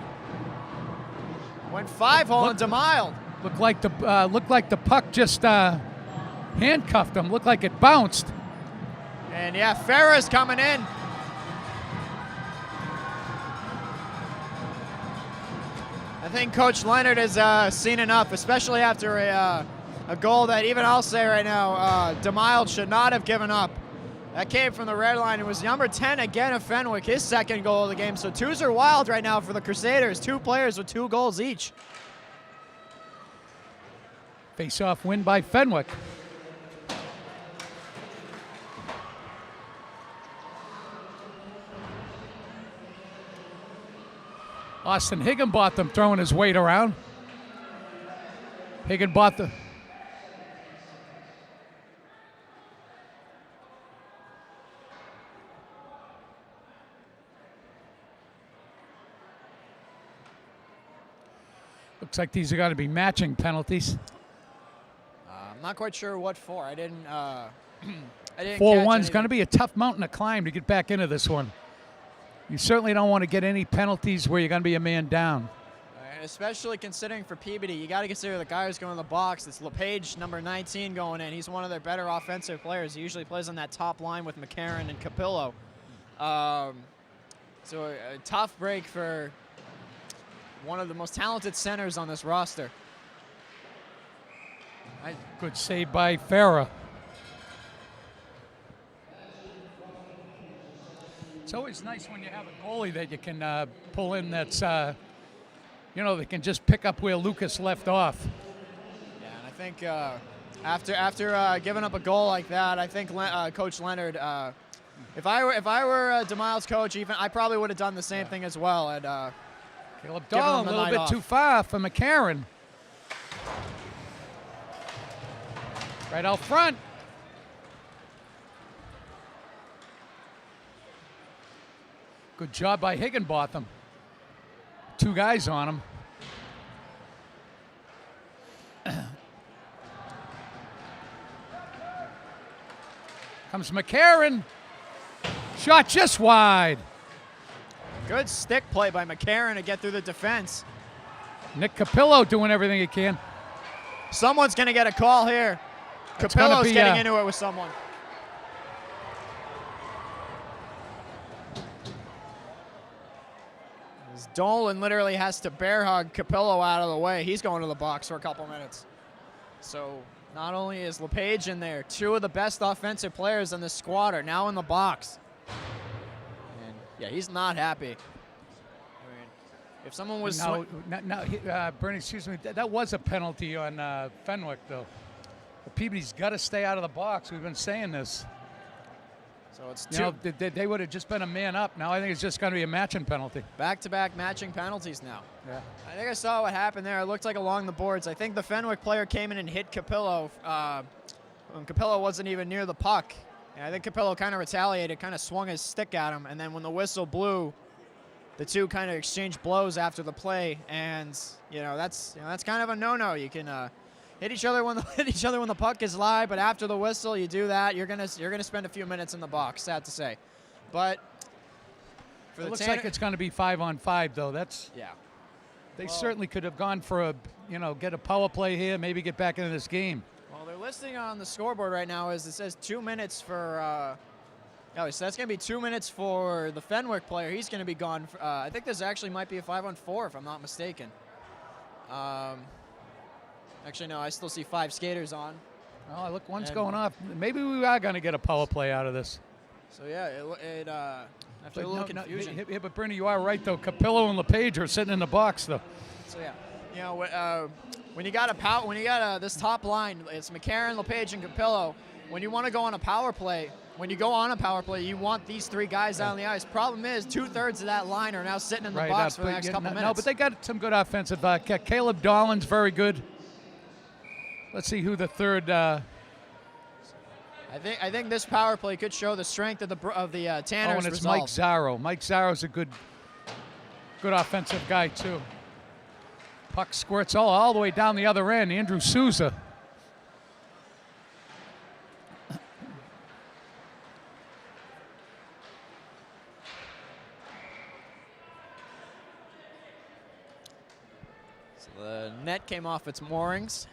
Went 5-hole and DeMille. Looked like the puck just handcuffed him. Looked like it bounced. And yeah, Farah's coming in. I think Coach Leonard has seen enough, especially after a goal that even I'll say right now, DeMille should not have given up. That came from the red line. It was number 10 again of Fenwick, his second goal of the game. So twos are wild right now for the Crusaders. Two players with 2 goals each. Face-off win by Fenwick. Austin Higginbotham throwing his weight around. Higginbotham. Looks like these are going to be matching penalties. I'm not quite sure what for. I didn't 4-1's going to be a tough mountain to climb to get back into this one. You certainly don't want to get any penalties where you're going to be a man down. Especially considering for Peabody, you got to consider the guy who's going in the box. It's LePage, number 19, going in. He's one of their better offensive players. He usually plays on that top line with McCarron and Capillo. So a tough break for one of the most talented centers on this roster. Good save by Farah. It's always nice when you have a goalie that you can pull in that's you know, they can just pick up where Lucas left off. Yeah, and I think after giving up a goal like that, I think Coach Leonard, if I were DeMiles' coach, even I probably would have done the same thing as well. And Caleb Dolan a little bit too far for McCarron. Right out front. Good job by Higginbotham. 2 guys on him. Comes McCarron. Shot just wide. Good stick play by McCarron to get through the defense. Nick Capillo doing everything he can. Someone's going to get a call here. Capillo's getting into it with someone. As Dolan literally has to bear hug Capillo out of the way. He's going to the box for a couple minutes. So not only is LePage in there, 2 of the best offensive players in this squad are now in the box. And yeah, he's not happy. I mean, if someone was Bernie, excuse me, that was a penalty on Fenwick, though. Peabody's got to stay out of the box. We've been saying this. So it's they would have just been a man up. Now I think it's just going to be a matching penalty. Back-to-back matching penalties now. Yeah. I think I saw what happened there. It looked like along the boards. I think the Fenwick player came in and hit Capillo when Capillo wasn't even near the puck. And I think Capillo kind of retaliated, kind of swung his stick at him. And then when the whistle blew, the 2 kind of exchanged blows after the play. And that's kind of a no-no. You can hit each other when the puck is live, but after the whistle, you do that. You're gonna spend a few minutes in the box. Sad to say, but it looks like it's going to be 5-on-5 though. They Well, certainly could have gone for get a power play here, maybe get back into this game. Well, they're listing on the scoreboard right now is it says 2 minutes for. So that's going to be 2 minutes for the Fenwick player. He's going to be gone. I think this actually might be a 5-on-4 if I'm not mistaken. Actually, no, I still see 5 skaters on. Oh, look, one's going off. Maybe we are going to get a power play out of this. So, yeah, after a little confusion. But Bernie, you are right, though. Capillo and LePage are sitting in the box, though. So, yeah, when you got this top line, it's McCarron, LePage, and Capillo. When you want to go on a power play, you want these 3 guys out on the ice. Problem is, 2/3 of that line are now sitting in the box for the next couple minutes. No, but they got some good offensive. Caleb Dolan's very good. Let's see who the third. I think this power play could show the strength of the Tanners. Oh, and it's resolve. Mike Zarro. Mike Zarro's a good offensive guy too. Puck squirts all the way down the other end. Andrew Souza. So the net came off its moorings.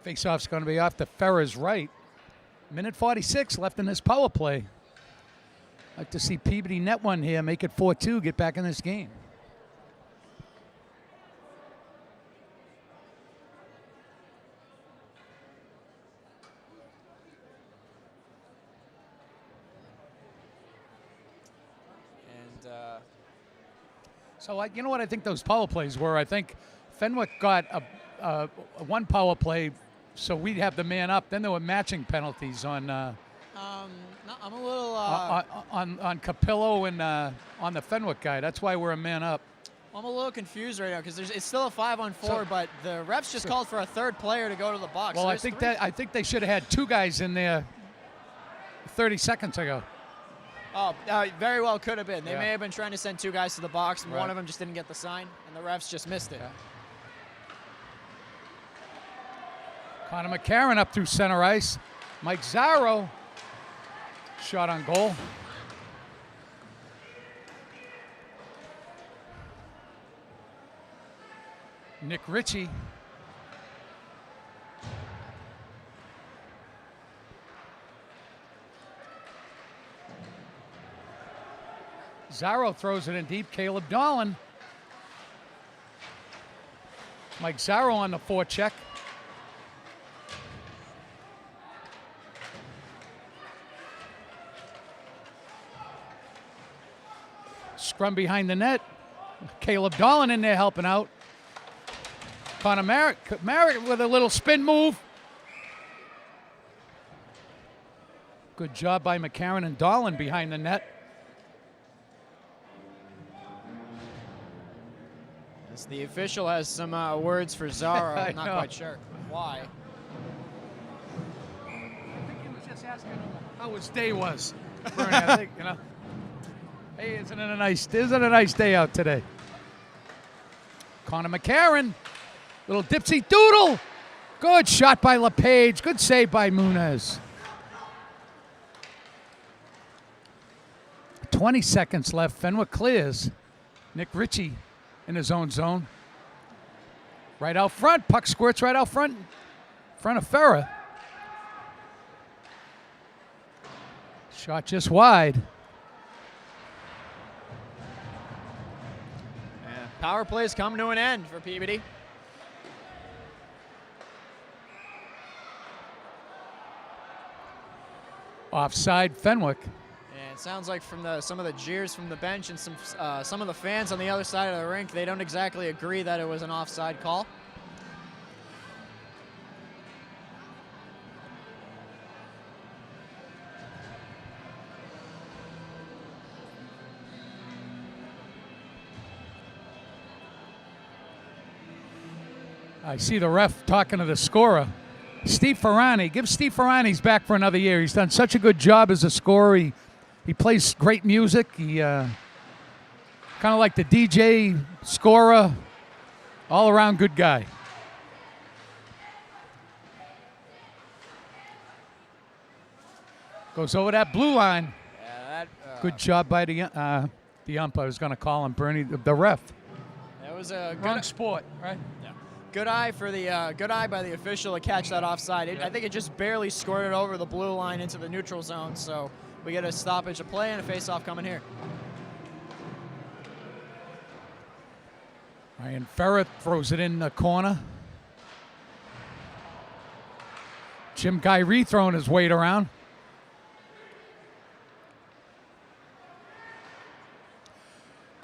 Faceoff's going to be off to Ferrer's right. Minute 46 left in this power play. I'd like to see Peabody net one here, make it 4-2, get back in this game. And So, you know what I think those power plays were? I think Fenwick got a 1 power play, so we'd have the man up. Then there were matching penalties on no, I'm a little on Capillo and on the Fenwick guy. That's why we're a man up. I'm a little confused right now because it's still a 5-on-4, but the refs just called for a 3rd player to go to the box. Well, so I think they should have had 2 guys in there 30 seconds ago. Oh, very well could have been. They may have been trying to send 2 guys to the box, and one of them just didn't get the sign, and the refs just missed it. Yeah. Connor McCarron up through center ice. Mike Zarro, shot on goal. Nick Ritchie. Zarro throws it in deep. Caleb Dolan. Mike Zarro on the forecheck. Scrum behind the net. Caleb Dolan in there helping out. Connor Merritt with a little spin move. Good job by McCarron and Dolan behind the net. As the official has some words for Zarro. I'm not quite sure why. I think he was just asking him how his day was. I think, you know. Hey, isn't it a nice day out today? Connor McCarron, little dipsy doodle. Good shot by LePage. Good save by Munez. 20 seconds left. Fenwick clears. Nick Ritchie in his own zone. Right out front. Puck squirts right out front. Front of Ferrer. Shot just wide. Power plays come to an end for Peabody. Offside Fenwick. And it sounds like from some of the jeers from the bench and some of the fans on the other side of the rink, they don't exactly agree that it was an offside call. I see the ref talking to the scorer. Steve Ferrani. Give Steve Ferrani's back for another year. He's done such a good job as a scorer. He plays great music. He kind of like the DJ, scorer, all-around good guy. Goes over that blue line. Yeah, good job by the ump. I was going to call him Bernie, the ref. That was a Wrong good sport, right? Yeah. Good eye by the official to catch that offside. I think it just barely squirted over the blue line into the neutral zone. So we get a stoppage of play and a face-off coming here. Ryan Ferret throws it in the corner. Jim Gyree throwing his weight around.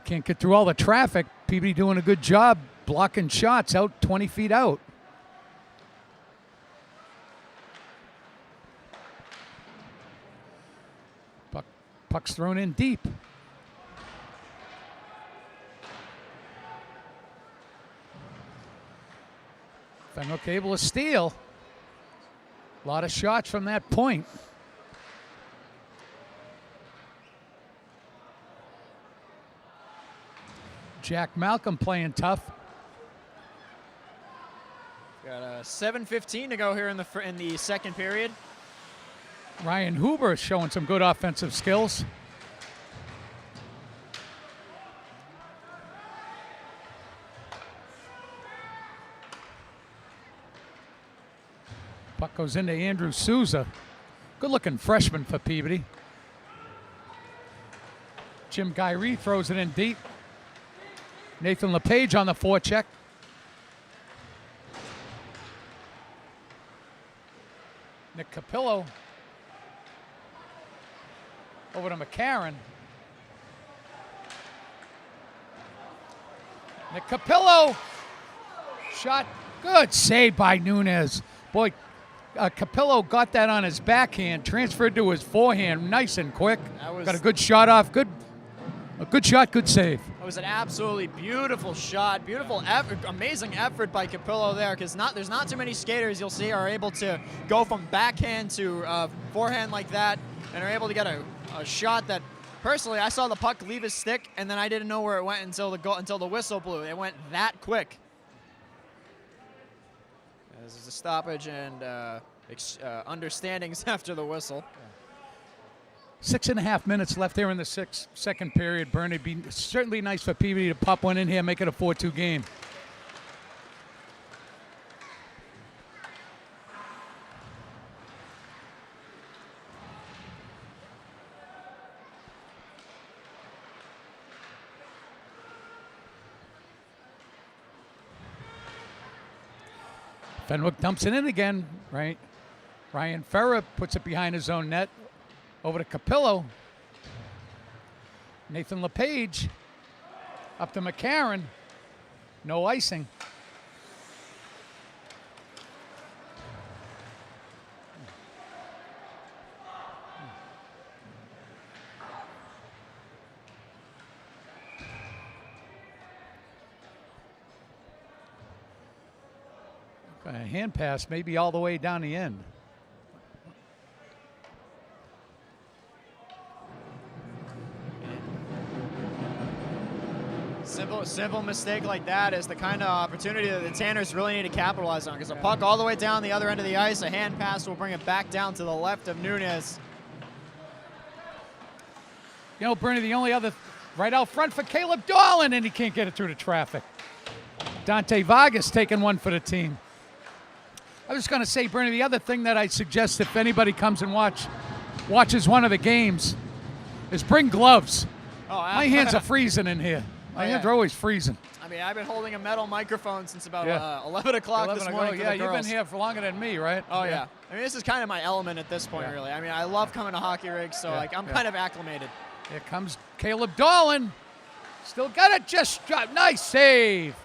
Can't get through all the traffic. Peabody doing a good job blocking shots out 20 feet out. Puck's thrown in deep. Fenwick able to steal. A lot of shots from that point. Jack Malcolm playing tough. Got 7:15 to go here in the second period. Ryan Huber showing some good offensive skills. Puck goes into Andrew Souza. Good-looking freshman for Peabody. Jim Gyree throws it in deep. Nathan LePage on the forecheck. Nick Capillo over to McCarron. Nick Capillo. Shot. Good save by Nunez. Boy, Capillo got that on his backhand, transferred to his forehand nice and quick. Got a good shot off. A good shot, good save. It was an absolutely beautiful shot, beautiful effort, amazing effort by Capillo there, because there's not too many skaters you'll see are able to go from backhand to forehand like that, and are able to get a shot that, personally, I saw the puck leave his stick, and then I didn't know where it went until the whistle blew. It went that quick. This is a stoppage and understandings after the whistle. 6.5 minutes left here in the second period. Bernie, be certainly nice for Peabody to pop one in here, make it a 4-2 game. Fenwick dumps it in again, right? Ryan Ferrer puts it behind his own net. Over to Capillo. Nathan LePage. Up to McCarron. No icing. A hand pass maybe all the way down the end. Simple mistake like that is the kind of opportunity that the Tanners really need to capitalize on, because a puck all the way down the other end of the ice, a hand pass will bring it back down to the left of Nunes. You know, Bernie, the only other right out front for Caleb Dolan, and he can't get it through the traffic. Dante Vargas taking one for the team. I was going to say, Bernie, the other thing that I suggest if anybody comes and watches one of the games is bring gloves. Oh, my hands are freezing in here. My hands are always freezing. I mean, I've been holding a metal microphone since about 11 o'clock this morning. Yeah, you've been here for longer than me, right? Oh, yeah. I mean, this is kind of my element at this point, really. I mean, I love coming to hockey rigs, so like I'm kind of acclimated. Here comes Caleb Dolan. Still got it, just dropped. Nice save.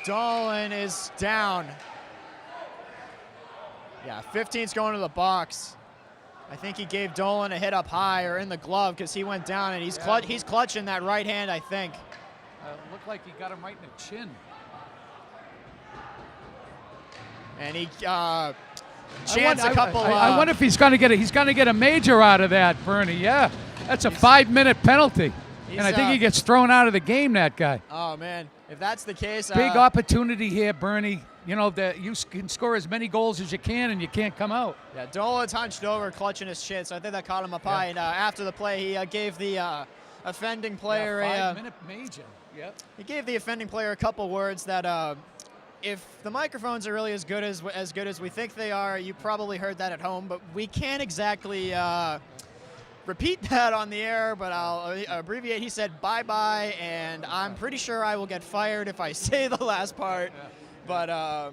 Dolan is down. Yeah, 15's going to the box. I think he gave Dolan a hit up high or in the glove because he went down, and he's clutching that right hand, I think. Looked like he got him right in the chin. And he chants a couple. I wonder if he's going to get it. He's going to get a major out of that, Bernie. Yeah, that's a 5-minute penalty, and I think he gets thrown out of the game. That guy. Oh man, if that's the case, big opportunity here, Bernie. You know that you can score as many goals as you can, and you can't come out. Yeah, Dolan's hunched over, clutching his shit, so I think that caught him up high. And after the play, he gave the offending player a 5-minute major. Yep. He gave the offending player a couple words that if the microphones are really as good as we think they are, you probably heard that at home, but we can't exactly repeat that on the air, but I'll abbreviate. He said bye-bye, and I'm pretty sure I will get fired if I say the last part. Yeah. But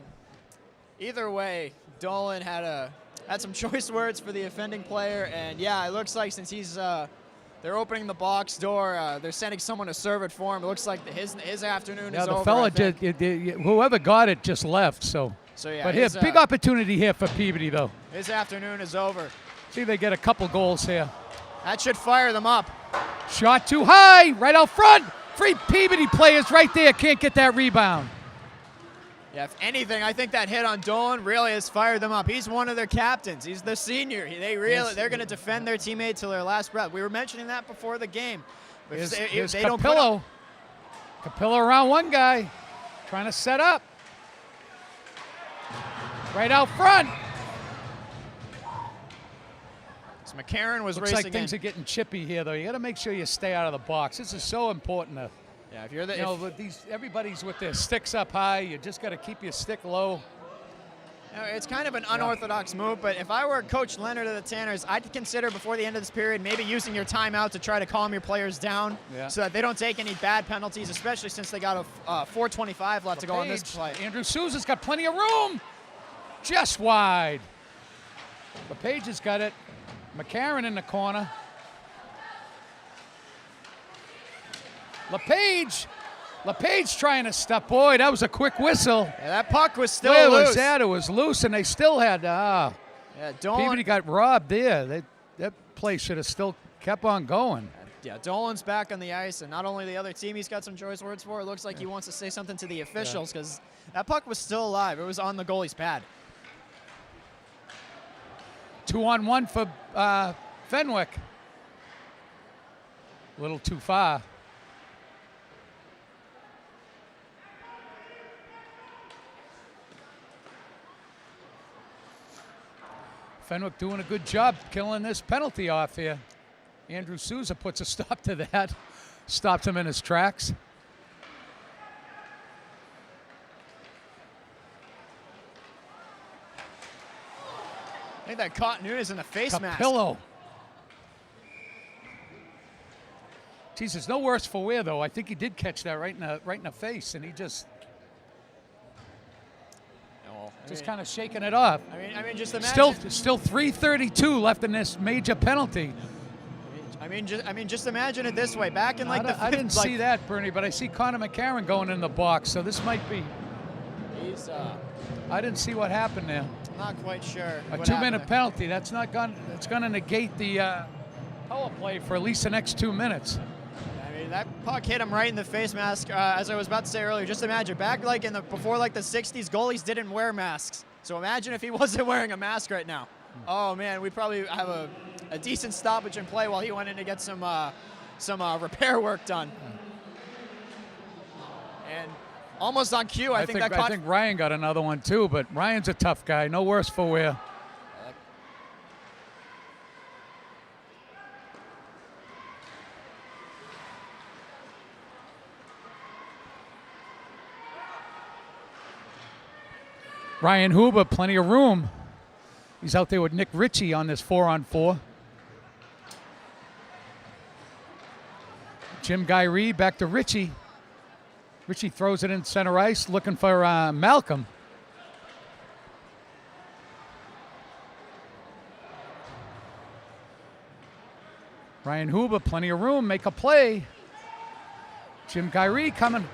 either way, Dolan had some choice words for the offending player, and yeah, it looks like since he's they're opening the box door, they're sending someone to serve it for him. It looks like his afternoon is over. Yeah, the fella whoever got it just left. So yeah, but here, big opportunity here for Peabody though. His afternoon is over. See, they get a couple goals here. That should fire them up. Shot too high, right out front. Three Peabody players right there, can't get that rebound. Yeah, if anything, I think that hit on Dolan really has fired them up. He's one of their captains. He's the senior. They're going to defend their teammate till their last breath. We were mentioning that before the game. Here's Capillo. Capillo around one guy, trying to set up. Right out front. So McCarron was Looks racing like things in. are getting chippy here, though. You got to make sure you stay out of the box. This is so important. Yeah, if you're the, everybody's with their sticks up high. You just got to keep your stick low. It's kind of an unorthodox move, but if I were Coach Leonard of the Tanners, I'd consider before the end of this period maybe using your timeout to try to calm your players down so that they don't take any bad penalties, especially since they got a 4:25 left to go on this play. Andrew Souza's got plenty of room. Just wide. LePage has got it. McCarron in the corner. LePage trying to stop. Boy, that was a quick whistle. Yeah, that puck was still Where loose. was that? It was loose, and they still had. Yeah, Peabody got robbed there. That play should have still kept on going. Yeah, Dolan's back on the ice, and not only the other team he's got some choice words for, it looks like he wants to say something to the officials because that puck was still alive. It was on the goalie's pad. 2-on-1 for Fenwick. A little too far. Fenwick doing a good job killing this penalty off here. Andrew Souza puts a stop to that. Stops him in his tracks. I think that caught Nunes in the face mask. Capillo. Geez, it's no worse for wear, though. I think he did catch that right in the face, and he just Oh, just kind of shaking it off. I mean, just imagine. Still 3:32 left in this major penalty. Just imagine it this way. Back in like the fifth, I didn't see that, Bernie, but I see Connor McCarron going in the box, so this might be. He's. I didn't see what happened there. Not quite sure. A 2-minute penalty. That's not going. It's going to negate the power play for at least the next 2 minutes. I mean, that puck hit him right in the face mask. As I was about to say earlier, just imagine back like before like the '60s, goalies didn't wear masks. So imagine if he wasn't wearing a mask right now. Oh man, we'd probably have a decent stoppage in play while he went in to get some repair work done. And almost on cue, I think Ryan got another one too, but Ryan's a tough guy. No worse for wear. Ryan Huber, plenty of room. He's out there with Nick Ritchie on this 4-on-4. Jim Guy back to Ritchie. Ritchie throws it in center ice, looking for Malcolm. Ryan Huber, plenty of room, make a play. Jim Guy coming.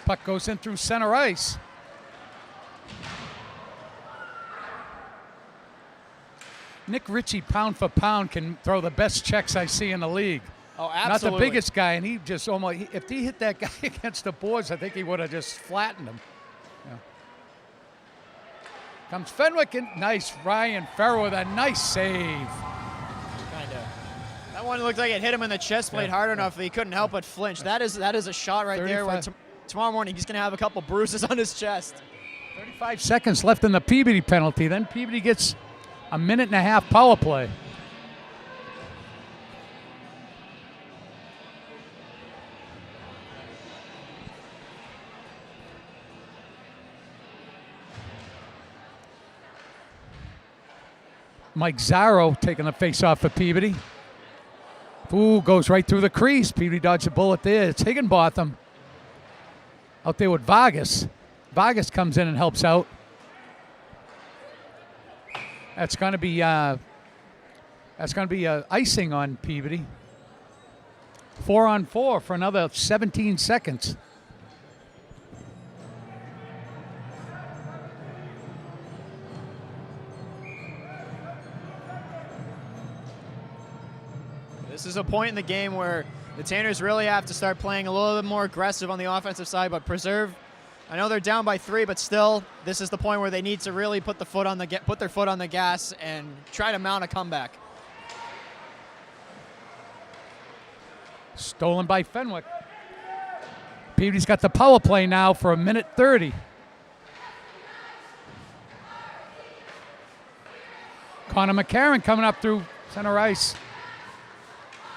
Puck goes in through center ice. Nick Ritchie, pound for pound, can throw the best checks I see in the league. Oh, absolutely. Not the biggest guy, and he just almost, if he hit that guy against the boards, I think he would have just flattened him. Yeah. Comes Fenwick, and nice. Ryan Ferro with a nice save. Kind of. That one looked like it hit him in the chest plate hard enough that he couldn't help but flinch. That is a shot right 35. There where tomorrow morning he's going to have a couple bruises on his chest. 35 seconds left in the Peabody penalty. Then Peabody gets a 1.5-minute power play. Mike Zarro taking the face-off for Peabody. Ooh, goes right through the crease. Peabody dodged a bullet there. It's Higginbotham out there with Vargas. Vargas comes in and helps out. That's going to be icing on Peabody. 4-on-4 for another 17 seconds. This is a point in the game where the Tanners really have to start playing a little bit more aggressive on the offensive side, but preserve. I know they're down by 3, but still, this is the point where they need to really put their foot on the gas and try to mount a comeback. Stolen by Fenwick. Peabody's got the power play now for 1:30. Connor McCarron coming up through center ice.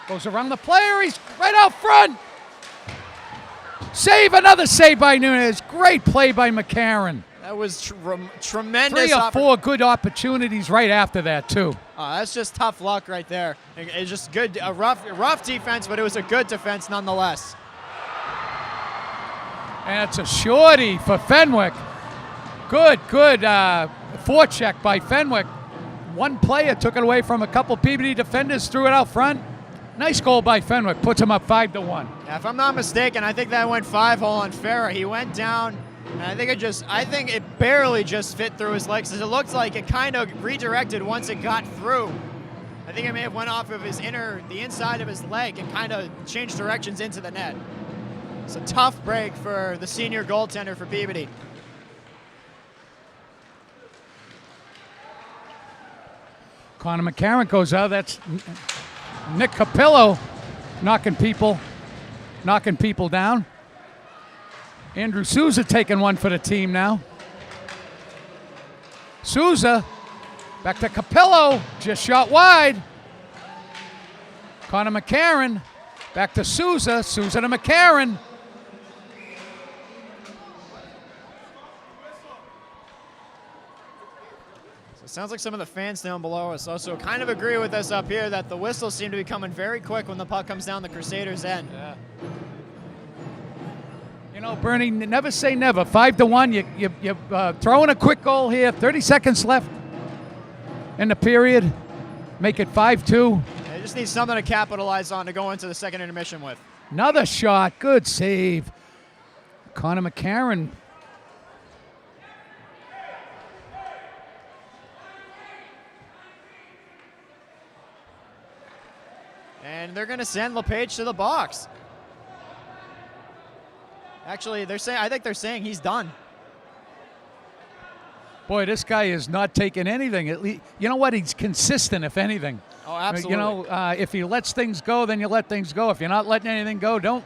Goes around the player. He's right out front. Save, another save by Nunez. Great play by McCarron. That was tremendous. 3 or 4 good opportunities right after that, too. That's just tough luck right there. It's just good, a rough defense, but it was a good defense nonetheless. And it's a shorty for Fenwick. Good forecheck by Fenwick. One player took it away from a couple Peabody defenders, threw it out front. Nice goal by Fenwick, puts him up 5-1. Yeah, if I'm not mistaken, I think that went 5-hole on Farah. He went down, and I think it barely just fit through his legs. It looked like it kind of redirected once it got through. I think it may have went off of the inside of his leg and kind of changed directions into the net. It's a tough break for the senior goaltender for Peabody. Connor McCarron goes out. That's Nick Capillo knocking people down. Andrew Souza taking one for the team now. Souza back to Capillo, just shot wide. Connor McCarron back to Souza, Souza to McCarron. It sounds like some of the fans down below us also kind of agree with us up here that the whistles seem to be coming very quick when the puck comes down the Crusaders' end. Yeah. know, Bernie, never say never. 5-1. You throwing a quick goal here. 30 seconds left in the period. Make it 5-2. They just need something to capitalize on to go into the second intermission with. Another shot. Good save. Connor McCarron. And they're going to send LePage to the box. Actually, I think they're saying he's done. Boy, this guy is not taking anything. At least, you know what? He's consistent, if anything. Oh, absolutely. You know, if he lets things go, then you let things go. If you're not letting anything go, don't.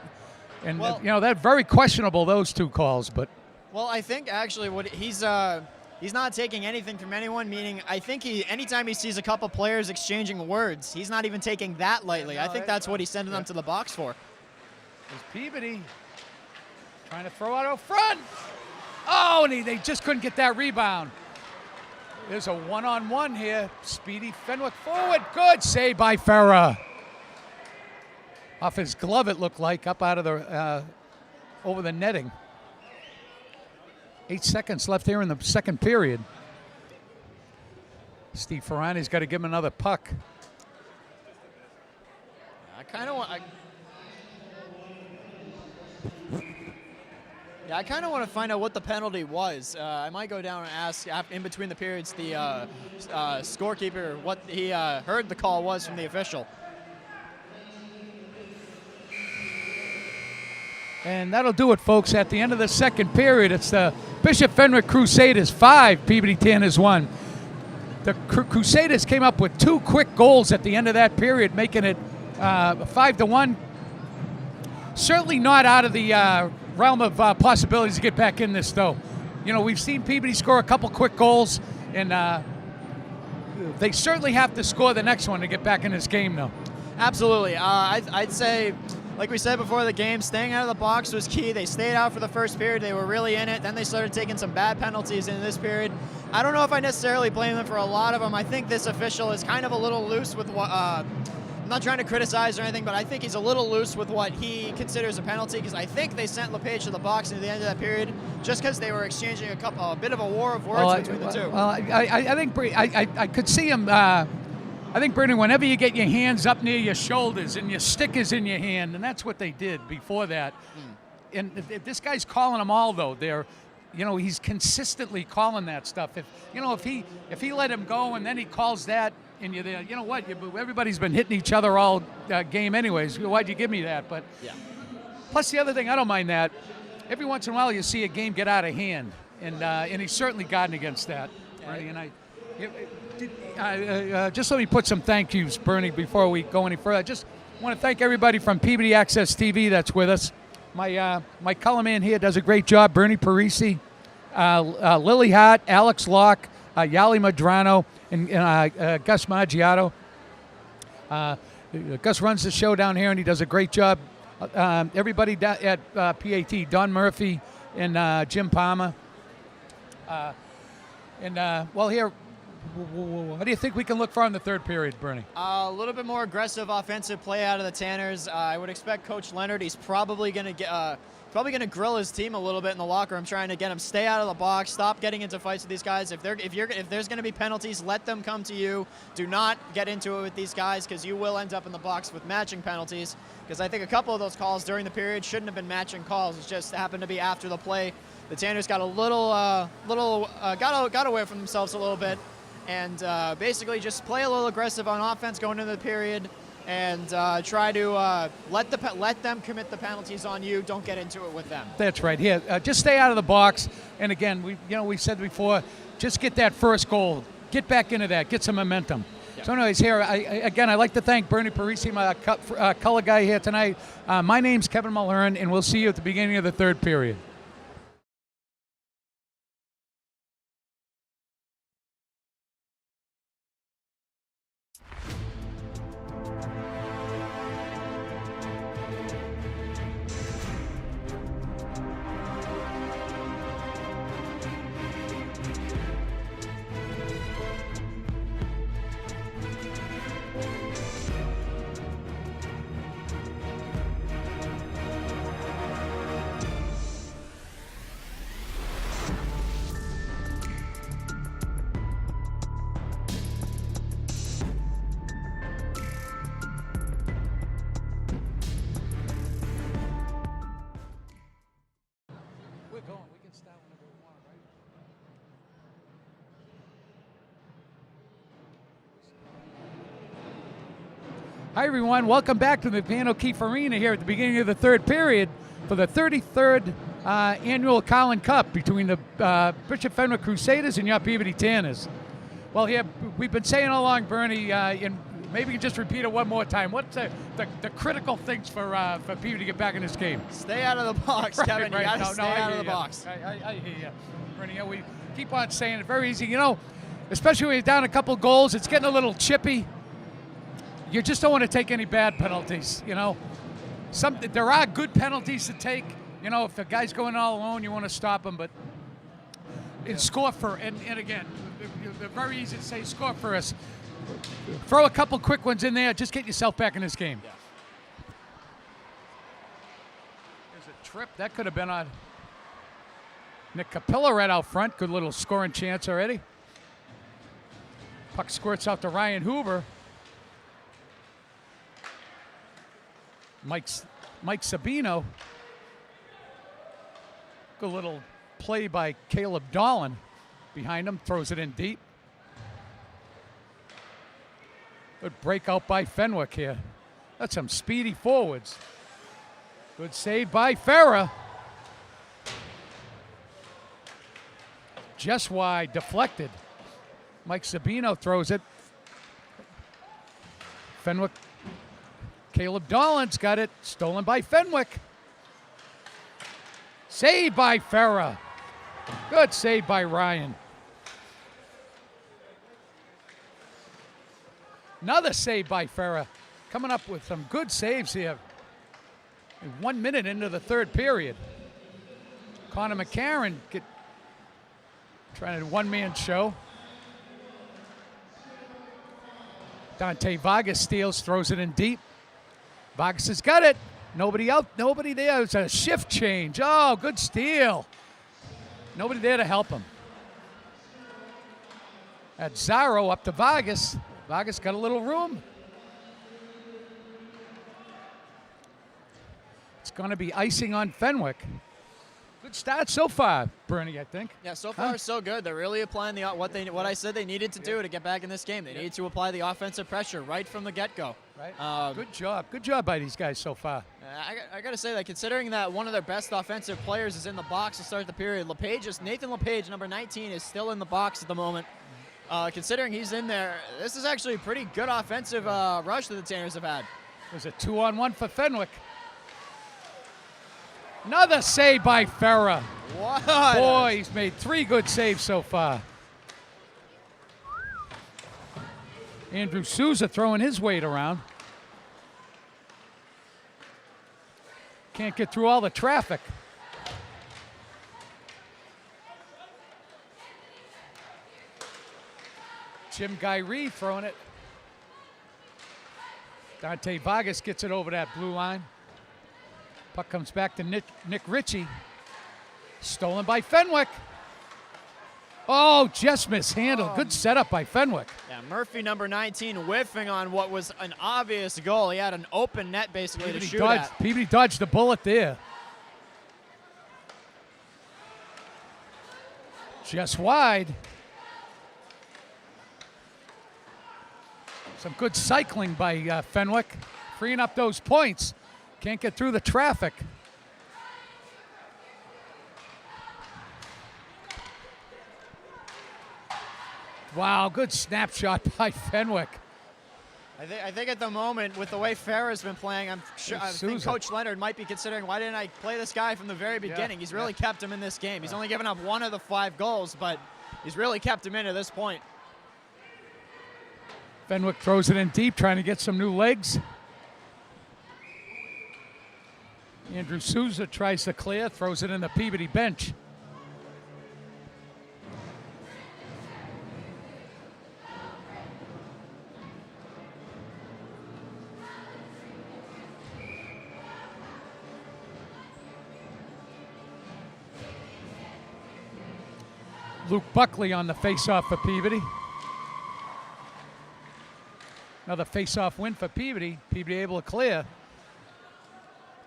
And, well, you know, that's very questionable, those two calls. But well, I think actually what he's not taking anything from anyone, meaning I think anytime he sees a couple players exchanging words, he's not even taking that lightly. No, I think that's what he's sending them to the box for. There's Peabody trying to throw out front. Oh, and they just couldn't get that rebound. There's a one-on-one here. Speedy Fenwick forward. Good save by Farah. Off his glove, it looked like, up out of the over the netting. 8 seconds left here in the second period. Steve Ferrani's got to give him another puck. I kind of want to find out what the penalty was. I might go down and ask in between the periods the scorekeeper what he heard the call was from the official. And that'll do it, folks. At the end of the second period, it's the Bishop Fenwick Crusaders 5, Peabody Tanners 1. The Crusaders came up with 2 quick goals at the end of that period, making it 5-1. Certainly not out of the realm of possibilities to get back in this, though. You know, we've seen Peabody score a couple quick goals, and they certainly have to score the next one to get back in this game, though. Absolutely. I'd say, like we said before the game, staying out of the box was key. They stayed out for the first period. They were really in it. Then they started taking some bad penalties in this period. I don't know if I necessarily blame them for a lot of them. I think this official is kind of a little loose with what I'm not trying to criticize or anything, but I think he's a little loose with what he considers a penalty, because I think they sent LePage to the box near the end of that period just because they were exchanging a bit of a war of words between the two. Well, I think I could see him. I think, Bernie, whenever you get your hands up near your shoulders and your stick is in your hand, and that's what they did before that. And if this guy's calling them all, though, he's consistently calling that stuff. If he let him go and then he calls that, and you're there, you know what? Everybody's been hitting each other all game anyways. Why'd you give me that? But yeah. Plus the other thing, I don't mind that. Every once in a while you see a game get out of hand, and he's certainly gotten against that. Bernie, and just let me put some thank yous, Bernie, before we go any further. I just want to thank everybody from Peabody Access TV that's with us. My color man here does a great job, Bernie Parisi, Lily Hart, Alex Locke, Yali Madrano, and Gus Maggiato. Gus runs the show down here, and he does a great job. Everybody at PAT, Don Murphy and Jim Palmer. Here, what do you think we can look for in the third period, Bernie? A little bit more aggressive offensive play out of the Tanners. I would expect Coach Leonard, he's probably going to grill his team a little bit in the locker room, trying to get them stay out of the box, stop getting into fights with these guys. If there's going to be penalties, let them come to you. Do not get into it with these guys, because you will end up in the box with matching penalties. Because I think a couple of those calls during the period shouldn't have been matching calls. It just happened to be after the play. The Tanners got a got away from themselves a little bit, and basically just play a little aggressive on offense going into the period, and try to let them commit the penalties on you. Don't get into it with them. That's right. Here, just stay out of the box. And again, we said before, just get that first goal, get back into that, get some momentum. Yeah. So, anyways, here I'd like to thank Bernie Parisi, my color guy here tonight. My name's Kevin Mulhern, and we'll see you at the beginning of the third period. Hi, everyone. Welcome back to the Van O'Keefe Arena here at the beginning of the third period for the 33rd annual Collin Cup between the Bishop Fenwick Crusaders and your Peabody Tanners. Well, here we've been saying all along, Bernie, and maybe you can just repeat it one more time. What's the critical things for Peabody to get back in this game? Stay out of the box, Kevin. You got to stay out of the box. I hear you, Bernie. We keep on saying it. Very easy. You know, especially when you're down a couple goals, it's getting a little chippy. You just don't want to take any bad penalties, you know. There are good penalties to take. You know, if the guy's going all alone, you want to stop him, but score for, and again, they're very easy to say score for us. Throw a couple quick ones in there, just get yourself back in this game. Yeah. There's a trip, that could have been on Nick Capilla right out front. Good little scoring chance already. Puck squirts out to Ryan Huber. Mike Sabino. Good little play by Caleb Dolan behind him, throws it in deep. Good breakout by Fenwick here. That's some speedy forwards. Good save by Farah. Just wide, deflected. Mike Sabino throws it. Fenwick. Caleb Dolan's got it, stolen by Fenwick. Saved by Farah. Good save by Ryan. Another save by Farah. Coming up with some good saves here. 1 minute into the third period. Connor McCarron trying to one-man show. Dante Vargas steals, throws it in deep. Vargas has got it. Nobody out, nobody there. It's a shift change. Oh, good steal. Nobody there to help him. At Zaro up to Vargas. Vargas got a little room. It's going to be icing on Fenwick. Good start so far, Bernie, I think. Yeah, so far so good. They're really applying what I said they needed to do to get back in this game. They need to apply the offensive pressure right from the get-go. Right. Good job by these guys so far. I got to say that considering that one of their best offensive players is in the box to start the period, Nathan LePage, number 19, is still in the box at the moment. Considering he's in there, this is actually a pretty good offensive rush that the Tanners have had. There's a 2-on-1 for Fenwick. Another save by Farah. What? Boy, he's made 3 good saves so far. Andrew Souza throwing his weight around. Can't get through all the traffic. Jim Guyree throwing it. Dante Vargas gets it over that blue line. Puck comes back to Nick Ritchie. Stolen by Fenwick. Oh, just mishandled. Good setup by Fenwick. Yeah, Murphy, number 19, whiffing on what was an obvious goal. He had an open net basically to shoot at. Peabody dodged the bullet there. Just wide. Some good cycling by Fenwick, freeing up those points. Can't get through the traffic. Wow, good snapshot by Fenwick. I think at the moment, with the way Farah's been playing, I think Coach Leonard might be considering, why didn't I play this guy from the very beginning? He's really kept him in this game. He's only given up 1 of the 5 goals, but he's really kept him in to this point. Fenwick throws it in deep, trying to get some new legs. Andrew Souza tries to clear, throws it in the Peabody bench. Luke Buckley on the face-off for Peabody. Another face-off win for Peabody. Peabody able to clear.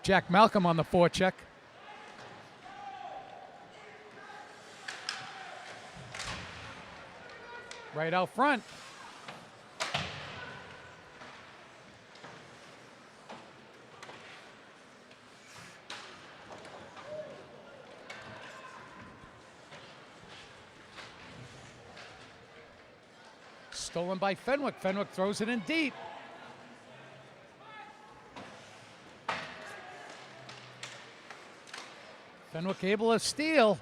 Jack Malcolm on the forecheck. Right out front. Stolen by Fenwick. Fenwick throws it in deep. Fenwick able to steal.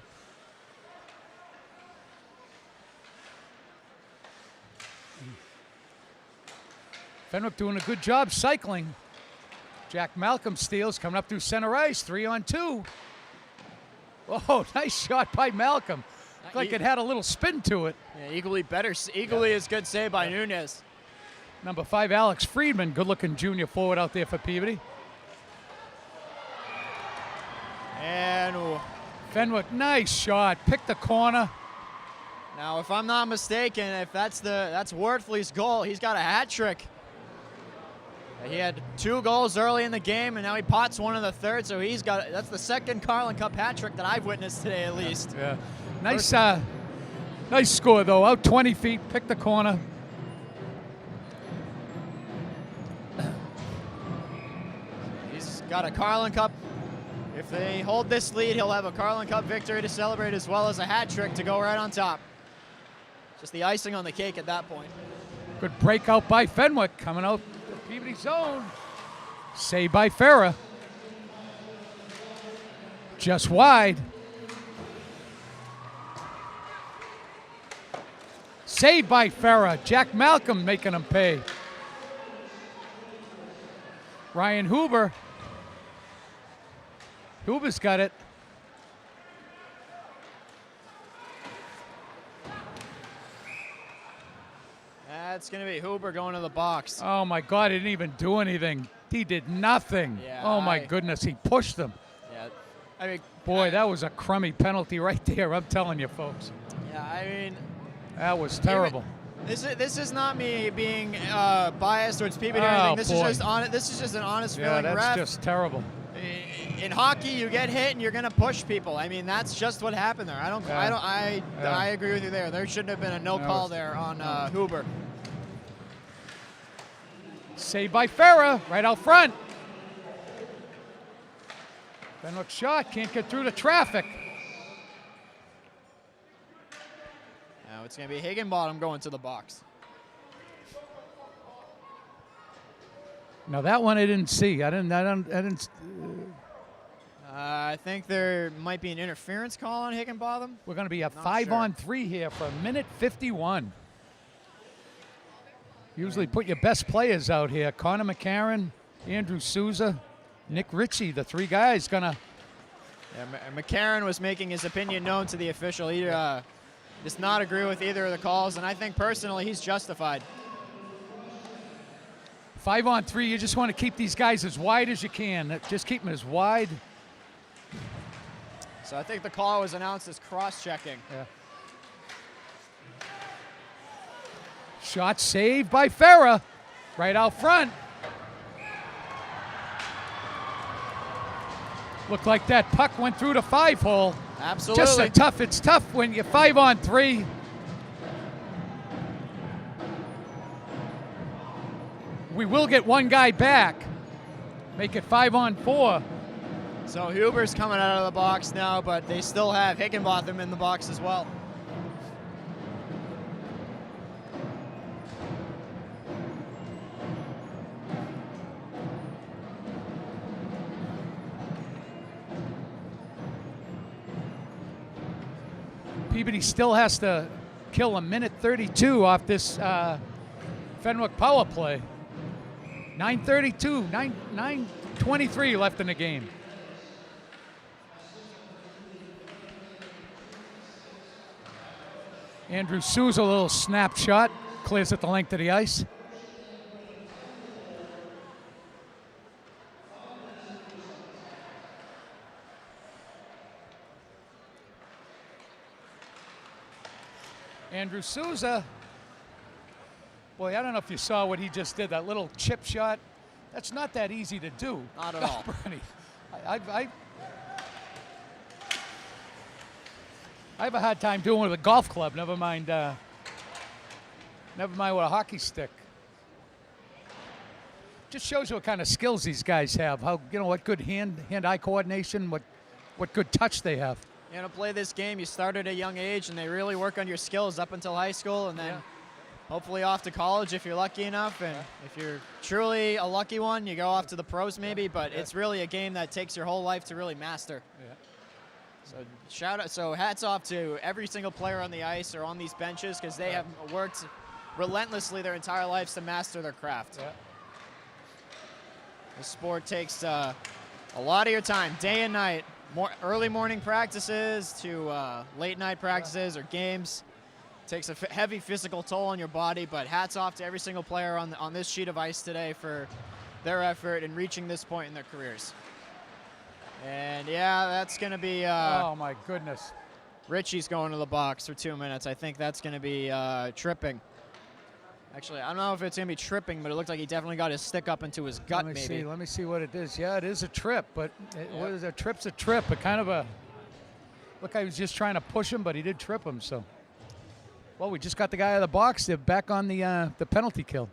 Fenwick doing a good job cycling. Jack Malcolm steals, coming up through center ice, 3-on-2. Oh, nice shot by Malcolm. Looked like it had a little spin to it. Yeah, equally as good save by Nunez. Number 5, Alex Friedman, good-looking junior forward out there for Peabody. And Fenwick, nice shot, picked the corner. now, if I'm not mistaken, if that's Worthley's goal, he's got a hat trick. He had 2 goals early in the game, and now he pots one in the third. So that's the second Collin Cup hat trick that I've witnessed today, at least. Yeah, nice score though. Out 20 feet, picked the corner. He's got a Collin Cup. If they hold this lead, he'll have a Collin Cup victory to celebrate, as well as a hat trick to go right on top. Just the icing on the cake at that point. Good breakout by Fenwick, coming out the Peabody zone. Saved by Farah. Just wide. Saved by Farah. Jack Malcolm making him pay. Ryan Huber. Huber's got it. That's going to be Huber going to the box. Oh my God, he didn't even do anything. He did nothing. Yeah, oh my goodness, he pushed them. Yeah, I mean, Boy, that was a crummy penalty right there, I'm telling you folks. Yeah, I mean, that was terrible. This is not me being biased towards Peabody or Oh, anything. This boy. is just an honest Yeah, feeling. that's Ref, just terrible. in hockey, you get hit and you're gonna push people. I mean, that's just what happened there. I agree with you there. There shouldn't have been a no call there on Huber. Saved by Farah, right out front. Fenwick shot, can't get through the traffic. Now it's gonna be Higginbottom going to the box. Now that one I didn't see. I didn't. I think there might be an interference call on Higginbottom. We're going to be a Not 5-on-3 here for a minute 51. Usually put your best players out here. Connor McCarron, Andrew Souza, Nick Ritchie, the 3 guys gonna. Yeah, McCarron was making his opinion known to the official. He does not agree with either of the calls, and I think personally he's justified. 5-on-3, you just want to keep these guys as wide as you can. Just keep them as wide. So I think the call was announced as cross-checking. Yeah. Shot saved by Farah, right out front. Looked like that puck went through the 5-hole. Absolutely. It's tough when you're 5-on-3. We will get one guy back. Make it 5-on-4. So Huber's coming out of the box now, but they still have Higginbotham in the box as well. Peabody still has to kill a minute 32 off this Fenwick power play. 9:32, 9:23 left in the game. Andrew Souza, a little snapshot, clears at the length of the ice. Andrew Souza, boy, I don't know if you saw what he just did, that little chip shot. That's not that easy to do. Not at all. Bernie, I have a hard time doing it with a golf club, never mind with a hockey stick. Just shows you what kind of skills these guys have, how, what good hand-eye coordination, what good touch they have. You know, play this game, you start at a young age, and they really work on your skills up until high school, and then hopefully off to college if you're lucky enough, and if you're truly a lucky one, you go off to the pros maybe, but it's really a game that takes your whole life to really master. So hats off to every single player on the ice or on these benches, because they have worked relentlessly their entire lives to master their craft. The sport takes a lot of your time, day and night, early morning practices to late night practices or games. It takes a heavy physical toll on your body, but hats off to every single player on this sheet of ice today for their effort in reaching this point in their careers. And yeah, that's going to be... oh, my goodness. Richie's going to the box for 2 minutes. I think that's going to be tripping. Actually, I don't know if it's going to be tripping, but it looked like he definitely got his stick up into his gut, maybe. Let me see what it is. Yeah, it is a trip, but a trip's a trip. But kind of a... Look, I was just trying to push him, but he did trip him, so... Well, we just got the guy out of the box. They're back on the penalty kill.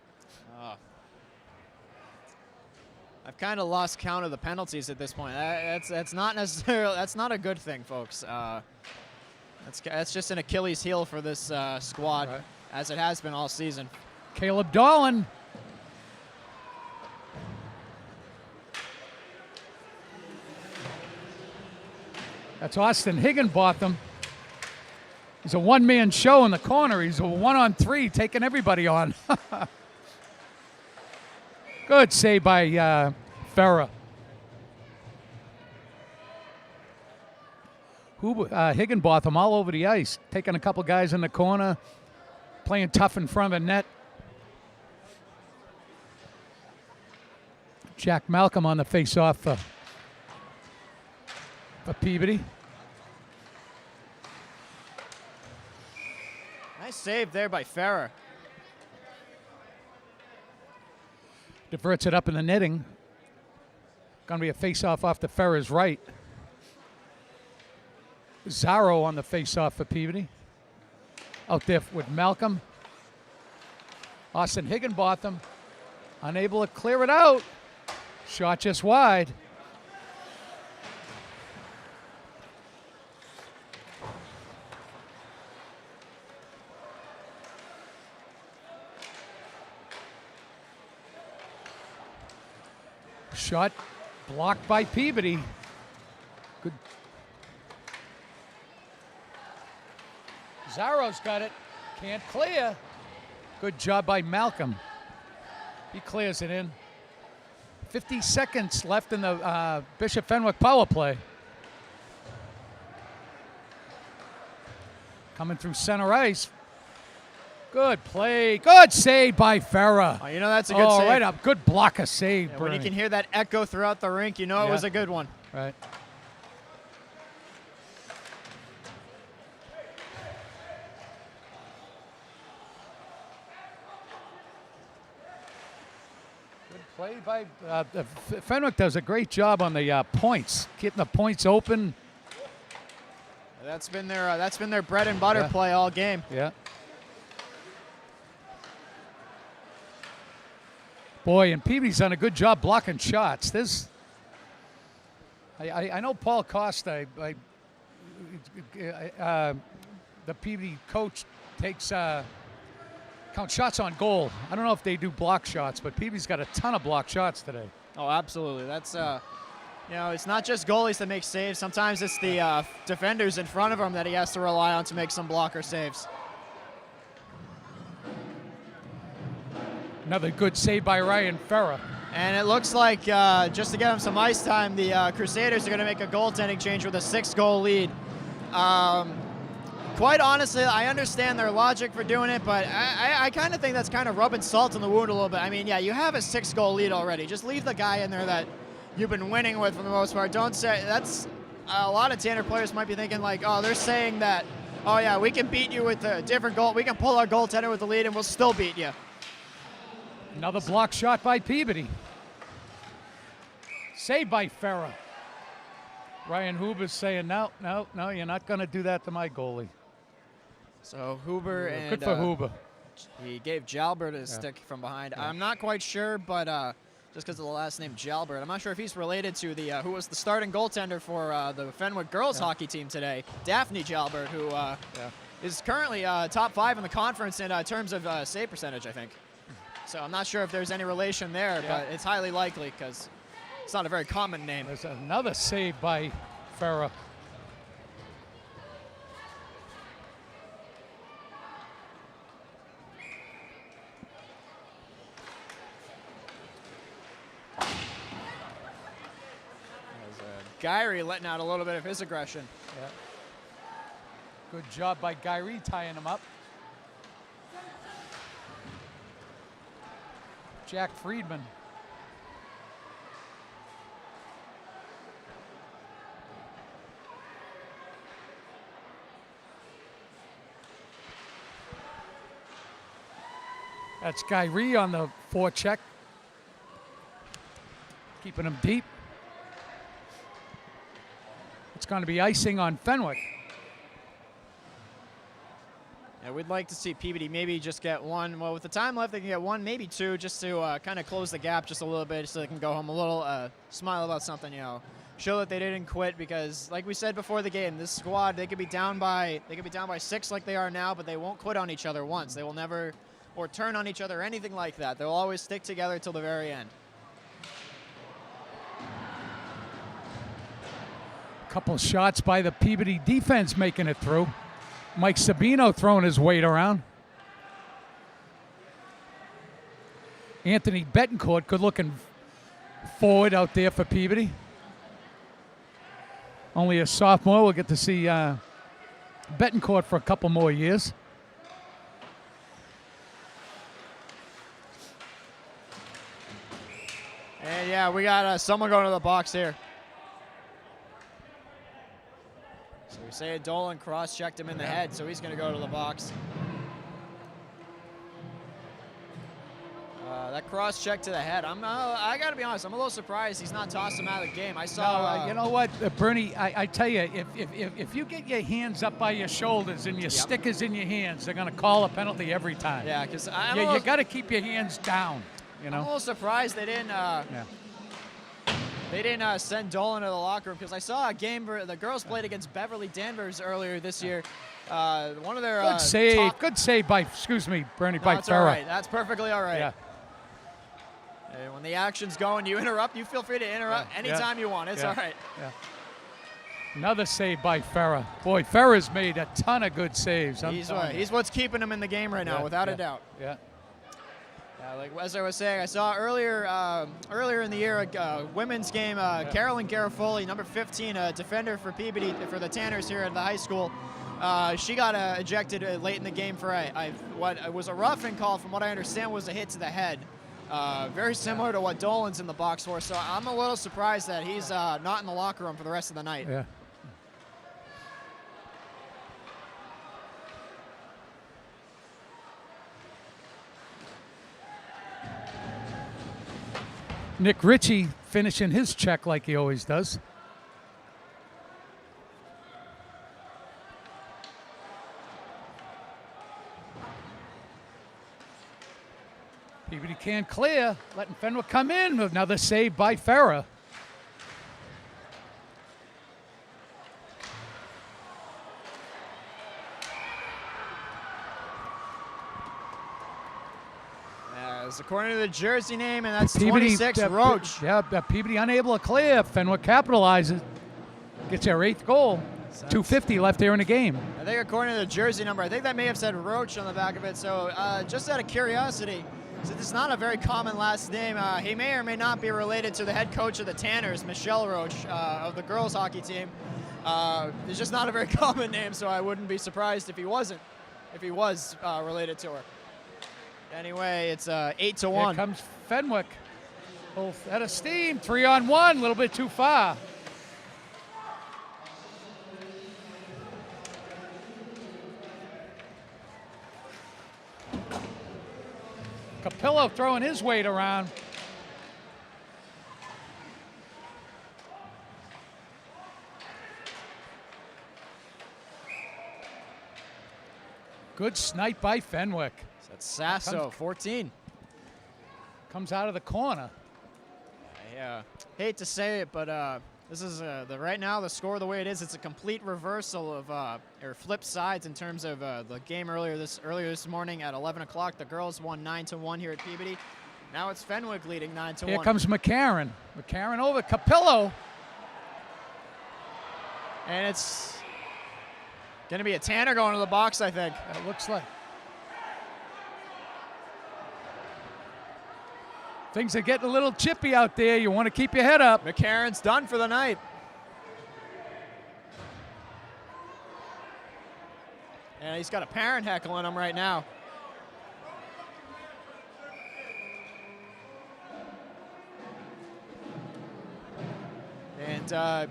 I've kind of lost count of the penalties at this point. That's not necessarily, that's not a good thing, folks. That's just an Achilles heel for this squad, as it has been all season. Caleb Dolan. That's Austin Higginbotham. He's a one-man show in the corner. He's a 1-on-3, taking everybody on. Good save by Farah. Higginbotham all over the ice, taking a couple guys in the corner, playing tough in front of the net. Jack Malcolm on the face-off for Peabody. Nice save there by Farah. Diverts it up in the netting. Going to be a face-off off to Farah's right. Zarro on the face-off for Peabody. Out there with Malcolm. Austin Higginbotham unable to clear it out. Shot just wide. Shot blocked by Peabody. Good. Zarro's got it. Can't clear. Good job by Malcolm. He clears it in. 50 seconds left in the Bishop Fenwick power play. Coming through center ice. Good play. Good save by Farah. Oh, you know that's a good save. Right up. Good blocker save, When you can hear that echo throughout the rink, you know it was a good one. Right. Good play by Fenwick does a great job on the points, getting the points open. That's been their bread and butter play all game. Yeah. Boy, and Peabody's done a good job blocking shots. I know Paul Costa, the Peabody coach, takes count shots on goal. I don't know if they do block shots, but Peabody's got a ton of block shots today. Oh, absolutely. That's it's not just goalies that make saves. Sometimes it's the defenders in front of him that he has to rely on to make some blocker saves. Another good save by Ryan Farah. And it looks like, just to get him some ice time, the Crusaders are going to make a goaltending change with a 6-goal lead. Quite honestly, I understand their logic for doing it, but I kind of think that's kind of rubbing salt in the wound a little bit. I mean, yeah, you have a 6-goal lead already. Just leave the guy in there that you've been winning with for the most part. Don't say that's a lot of Tanner players might be thinking like, oh, they're saying that, oh yeah, we can beat you with a different goal. We can pull our goaltender with the lead and we'll still beat you. Another block shot by Peabody. Saved by Farah. Ryan Huber's saying, no, you're not going to do that to my goalie. So Huber and good for Huber. He gave Jalbert a stick from behind. I'm not quite sure, but just because of the last name Jalbert, I'm not sure if he's related to the who was the starting goaltender for the Fenwick girls hockey team today, Daphne Jalbert, who is currently top 5 in the conference in terms of save percentage, I think. So I'm not sure if there's any relation there, but it's highly likely because it's not a very common name. There's another save by Farah. Gyrie letting out a little bit of his aggression. Yeah. Good job by Gyrie tying him up. Jack Friedman. That's Gyrie on the forecheck. Keeping him deep. It's going to be icing on Fenwick. Yeah, we'd like to see Peabody maybe just get one. Well, with the time left, they can get one, maybe two, just to kind of close the gap just a little bit, so they can go home a little, smile about something, you know, show that they didn't quit. Because, like we said before the game, this squad, they could be down by 6 like they are now, but they won't quit on each other once. They will never, or turn on each other, or anything like that. They'll always stick together till the very end. Couple shots by the Peabody defense making it through. Mike Sabino throwing his weight around. Anthony Betancourt, good looking forward out there for Peabody. Only a sophomore. We'll get to see Betancourt for a couple more years. And yeah, we got someone going to the box here. So we say Dolan cross-checked him in the head, so he's going to go to the box. That cross-check to the head, I got to be honest, I'm a little surprised he's not tossed him out of the game. I saw... you know what, Bernie, I tell you, if you get your hands up by your shoulders and your stick is in your hands, they're going to call a penalty every time. Yeah, because you got to keep your hands down, you know? I'm a little surprised they didn't... They didn't send Dolan to the locker room, because I saw a game where the girls played against Beverly Danvers earlier this year. One of their good save by, Bernie, by that's Farah. all right. That's perfectly all right. Yeah. And when the action's going, you interrupt. You feel free to interrupt anytime you want. It's all right. Yeah. Another save by Farah. Boy, Farah's made a ton of good saves. He's what's keeping him in the game right now, without a doubt. Yeah. Like as I was saying, I saw earlier in the year a women's game. Carolyn Garofoli, number 15, a defender for Peabody for the Tanners here at the high school. She got ejected late in the game for what was a roughing call. From what I understand, was a hit to the head. Very similar to what Dolan's in the box for. So I'm a little surprised that he's not in the locker room for the rest of the night. Yeah. Nick Ritchie finishing his check like he always does. Peabody can't clear, letting Fenwick come in. Another save by Farah. According to the jersey name, and that's Peabody, 26, Roach. Peabody unable to clear. Fenwick capitalizes. Gets their 8th goal. 2:50 left there in the game. I think according to the jersey number, I think that may have said Roach on the back of it. So just out of curiosity, since it's not a very common last name, he may or may not be related to the head coach of the Tanners, Michelle Roach, of the girls hockey team. It's just not a very common name, so I wouldn't be surprised if he was related to her. Anyway, it's 8-1. Here comes Fenwick. Both out of steam. 3-on-1. A little bit too far. Capillo throwing his weight around. Good snipe by Fenwick. That's Sasso, 14. Comes out of the corner. Yeah, hate to say it, but This is right now the score the way it is. It's a complete reversal of or flip sides in terms of the game earlier this morning at 11 o'clock. The girls won 9-1 here at Peabody. Now it's Fenwick leading 9-1. Here comes McCarron. McCarron over Capillo. And it's going to be a Tanner going to the box, I think. It looks like. Things are getting a little chippy out there. You want to keep your head up. McCarron's done for the night. And he's got a parent heckling him right now. And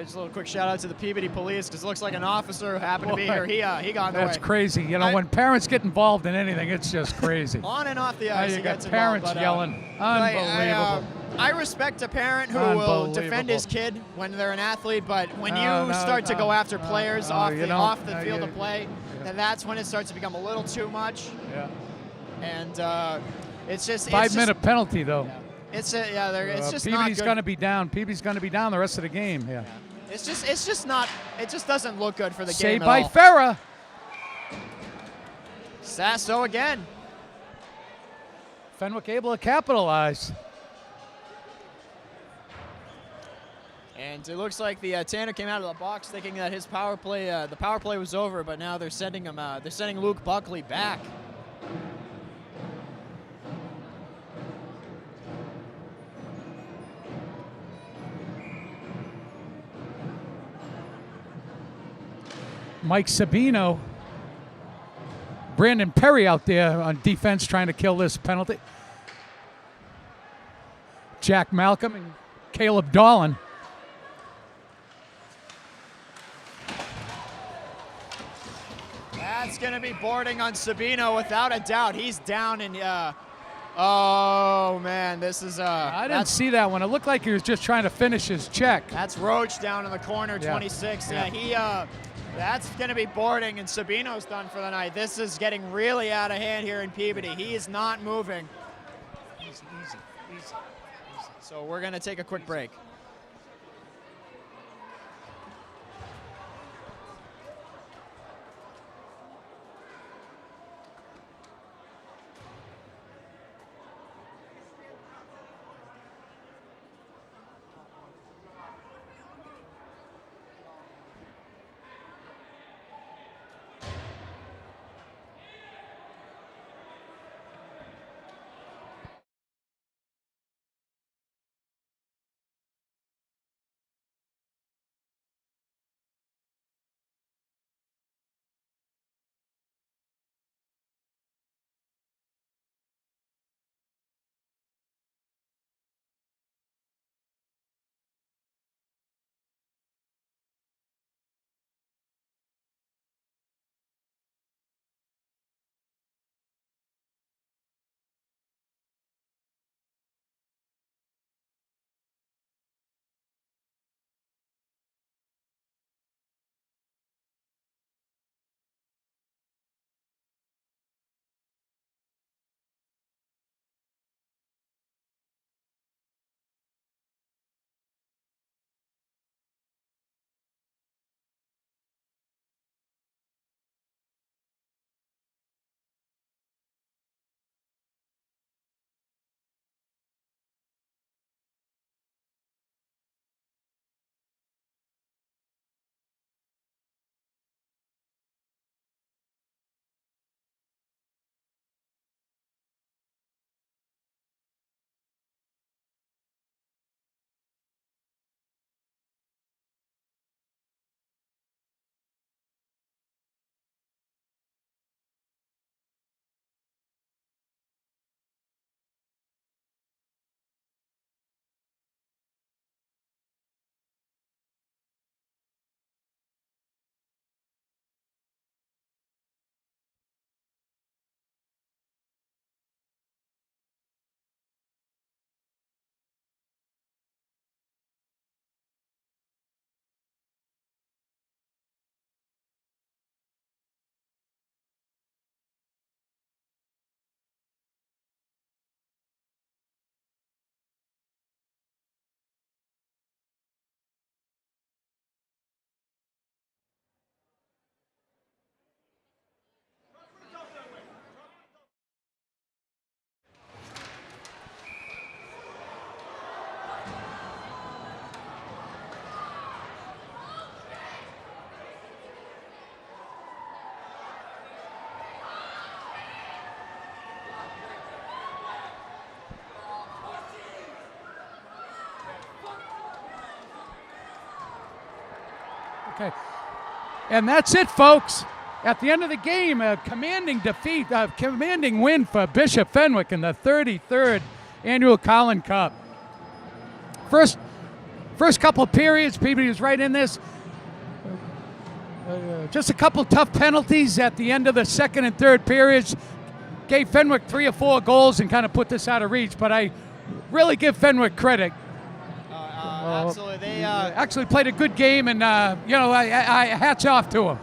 just a little quick shout out to the Peabody Police, because it looks like an officer who happened to be here. He got in the way. That's crazy. You know, when parents get involved in anything, it's just crazy. On and off the ice, You he got gets parents involved, yelling. Unbelievable. I respect a parent who will defend his kid when they're an athlete, but when you start to go after players off the field of play, then that's when it starts to become a little too much. Yeah. And it's just 5-minute penalty though. Yeah. It's just not Peabody's good. going to be down. Peabody's going to be down the rest of the game. Yeah. It's just not. It just doesn't look good for the Saved game by at all. Farah. Sasso again. Fenwick able to capitalize. And it looks like the Tanner came out of the box thinking that his power play, the power play was over, but now they're sending him. They're sending Luke Buckley back. Mike Sabino. Brandon Perry out there on defense trying to kill this penalty. Jack Malcolm and Caleb Dolan. That's going to be boarding on Sabino without a doubt. He's down and oh man, this is I didn't see that one. It looked like he was just trying to finish his check. That's Roach down in the corner, Yeah. 26. Yeah, that's going to be boarding, and Sabino's done for the night. This is getting really out of hand here in Peabody. He is not moving. Easy. So we're going to take a quick break. Okay. And that's it, folks. At the end of the game, a commanding defeat, a commanding win for Bishop Fenwick in the 33rd annual Collin Cup. First couple of periods, Peabody was right in this. Just a couple tough penalties at the end of the second and third periods gave Fenwick 3 or 4 goals and kind of put this out of reach. But I really give Fenwick credit. Absolutely, they actually played a good game, and I hats off to them.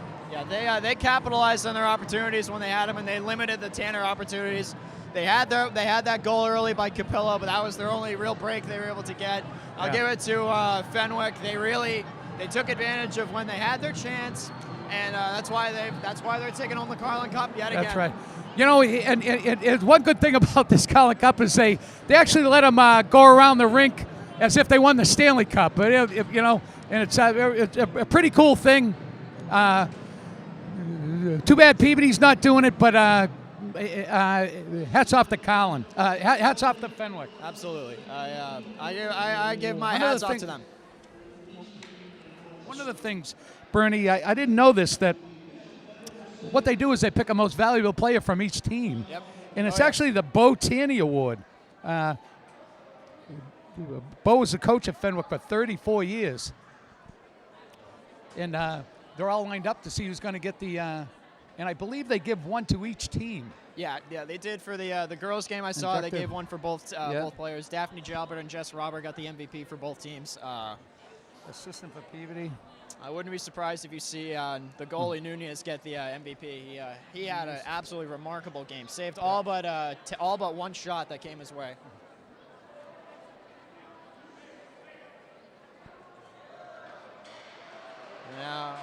Yeah, they capitalized on their opportunities when they had them, and they limited the Tanner opportunities. They had that goal early by Capillo, but that was their only real break they were able to get. I'll give it to Fenwick. They took advantage of when they had their chance, and that's why they're taking home the Collin Cup yet again. That's right. You know, and one good thing about this Collin Cup is they actually let them go around the rink as if they won the Stanley Cup. But and it's a pretty cool thing. Too bad Peabody's not doing it, but hats off to Collin. Hats off to Fenwick. Absolutely. I give my hats off to them. One of the things, Bernie, I didn't know this, that what they do is they pick a most valuable player from each team. Yep. And it's actually the Bo Taney Award. Bo was the coach at Fenwick for 34 years. And they're all lined up to see who's going to get the and I believe they give one to each team. Yeah, they did for the girls' game I saw. They gave one for both players. Daphne Jalbert and Jess Robert got the MVP for both teams. Assistant for Peabody. I wouldn't be surprised if you see the goalie Nunez get the MVP. He had an absolutely remarkable game. Saved all but one shot that came his way. Now,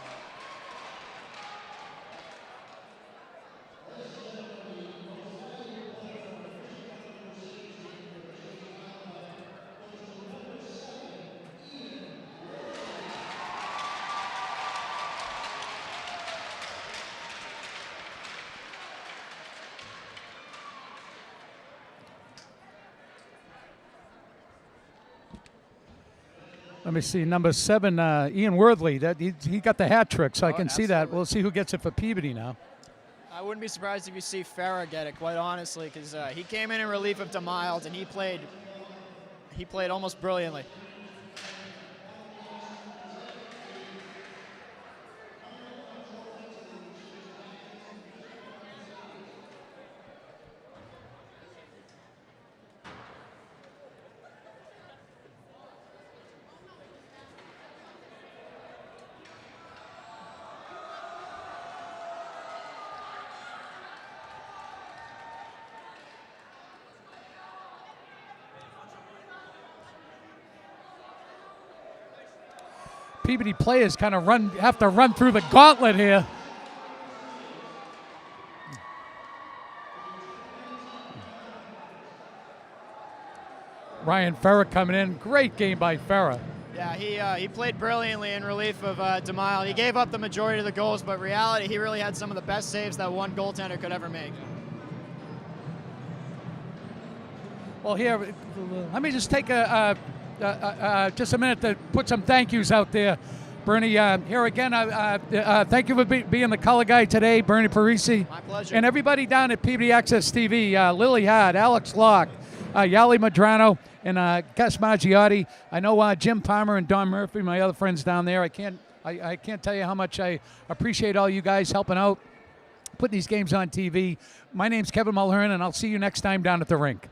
let me see, number 7, Ian Worthley. That he got the hat trick, so I can see that. Absolutely. We'll see who gets it for Peabody now. I wouldn't be surprised if you see Farah get it, quite honestly, because he came in relief of DeMiles, and he played almost brilliantly. Peabody players kind of have to run through the gauntlet here. Ryan Farah coming in. Great game by Farah. Yeah, he played brilliantly in relief of DeMille. He gave up the majority of the goals, but in reality, he really had some of the best saves that one goaltender could ever make. Well, here, let me just take just a minute to put some thank yous out there. Bernie, here again, thank you for being the color guy today, Bernie Parisi. My pleasure. And everybody down at Peabody Access TV, Lily Hard, Alex Locke, Yali Madrano, and Gus Margiotti. I know Jim Palmer and Don Murphy, my other friends down there. I can't tell you how much I appreciate all you guys helping out, putting these games on TV. My name's Kevin Mulhern, and I'll see you next time down at the rink.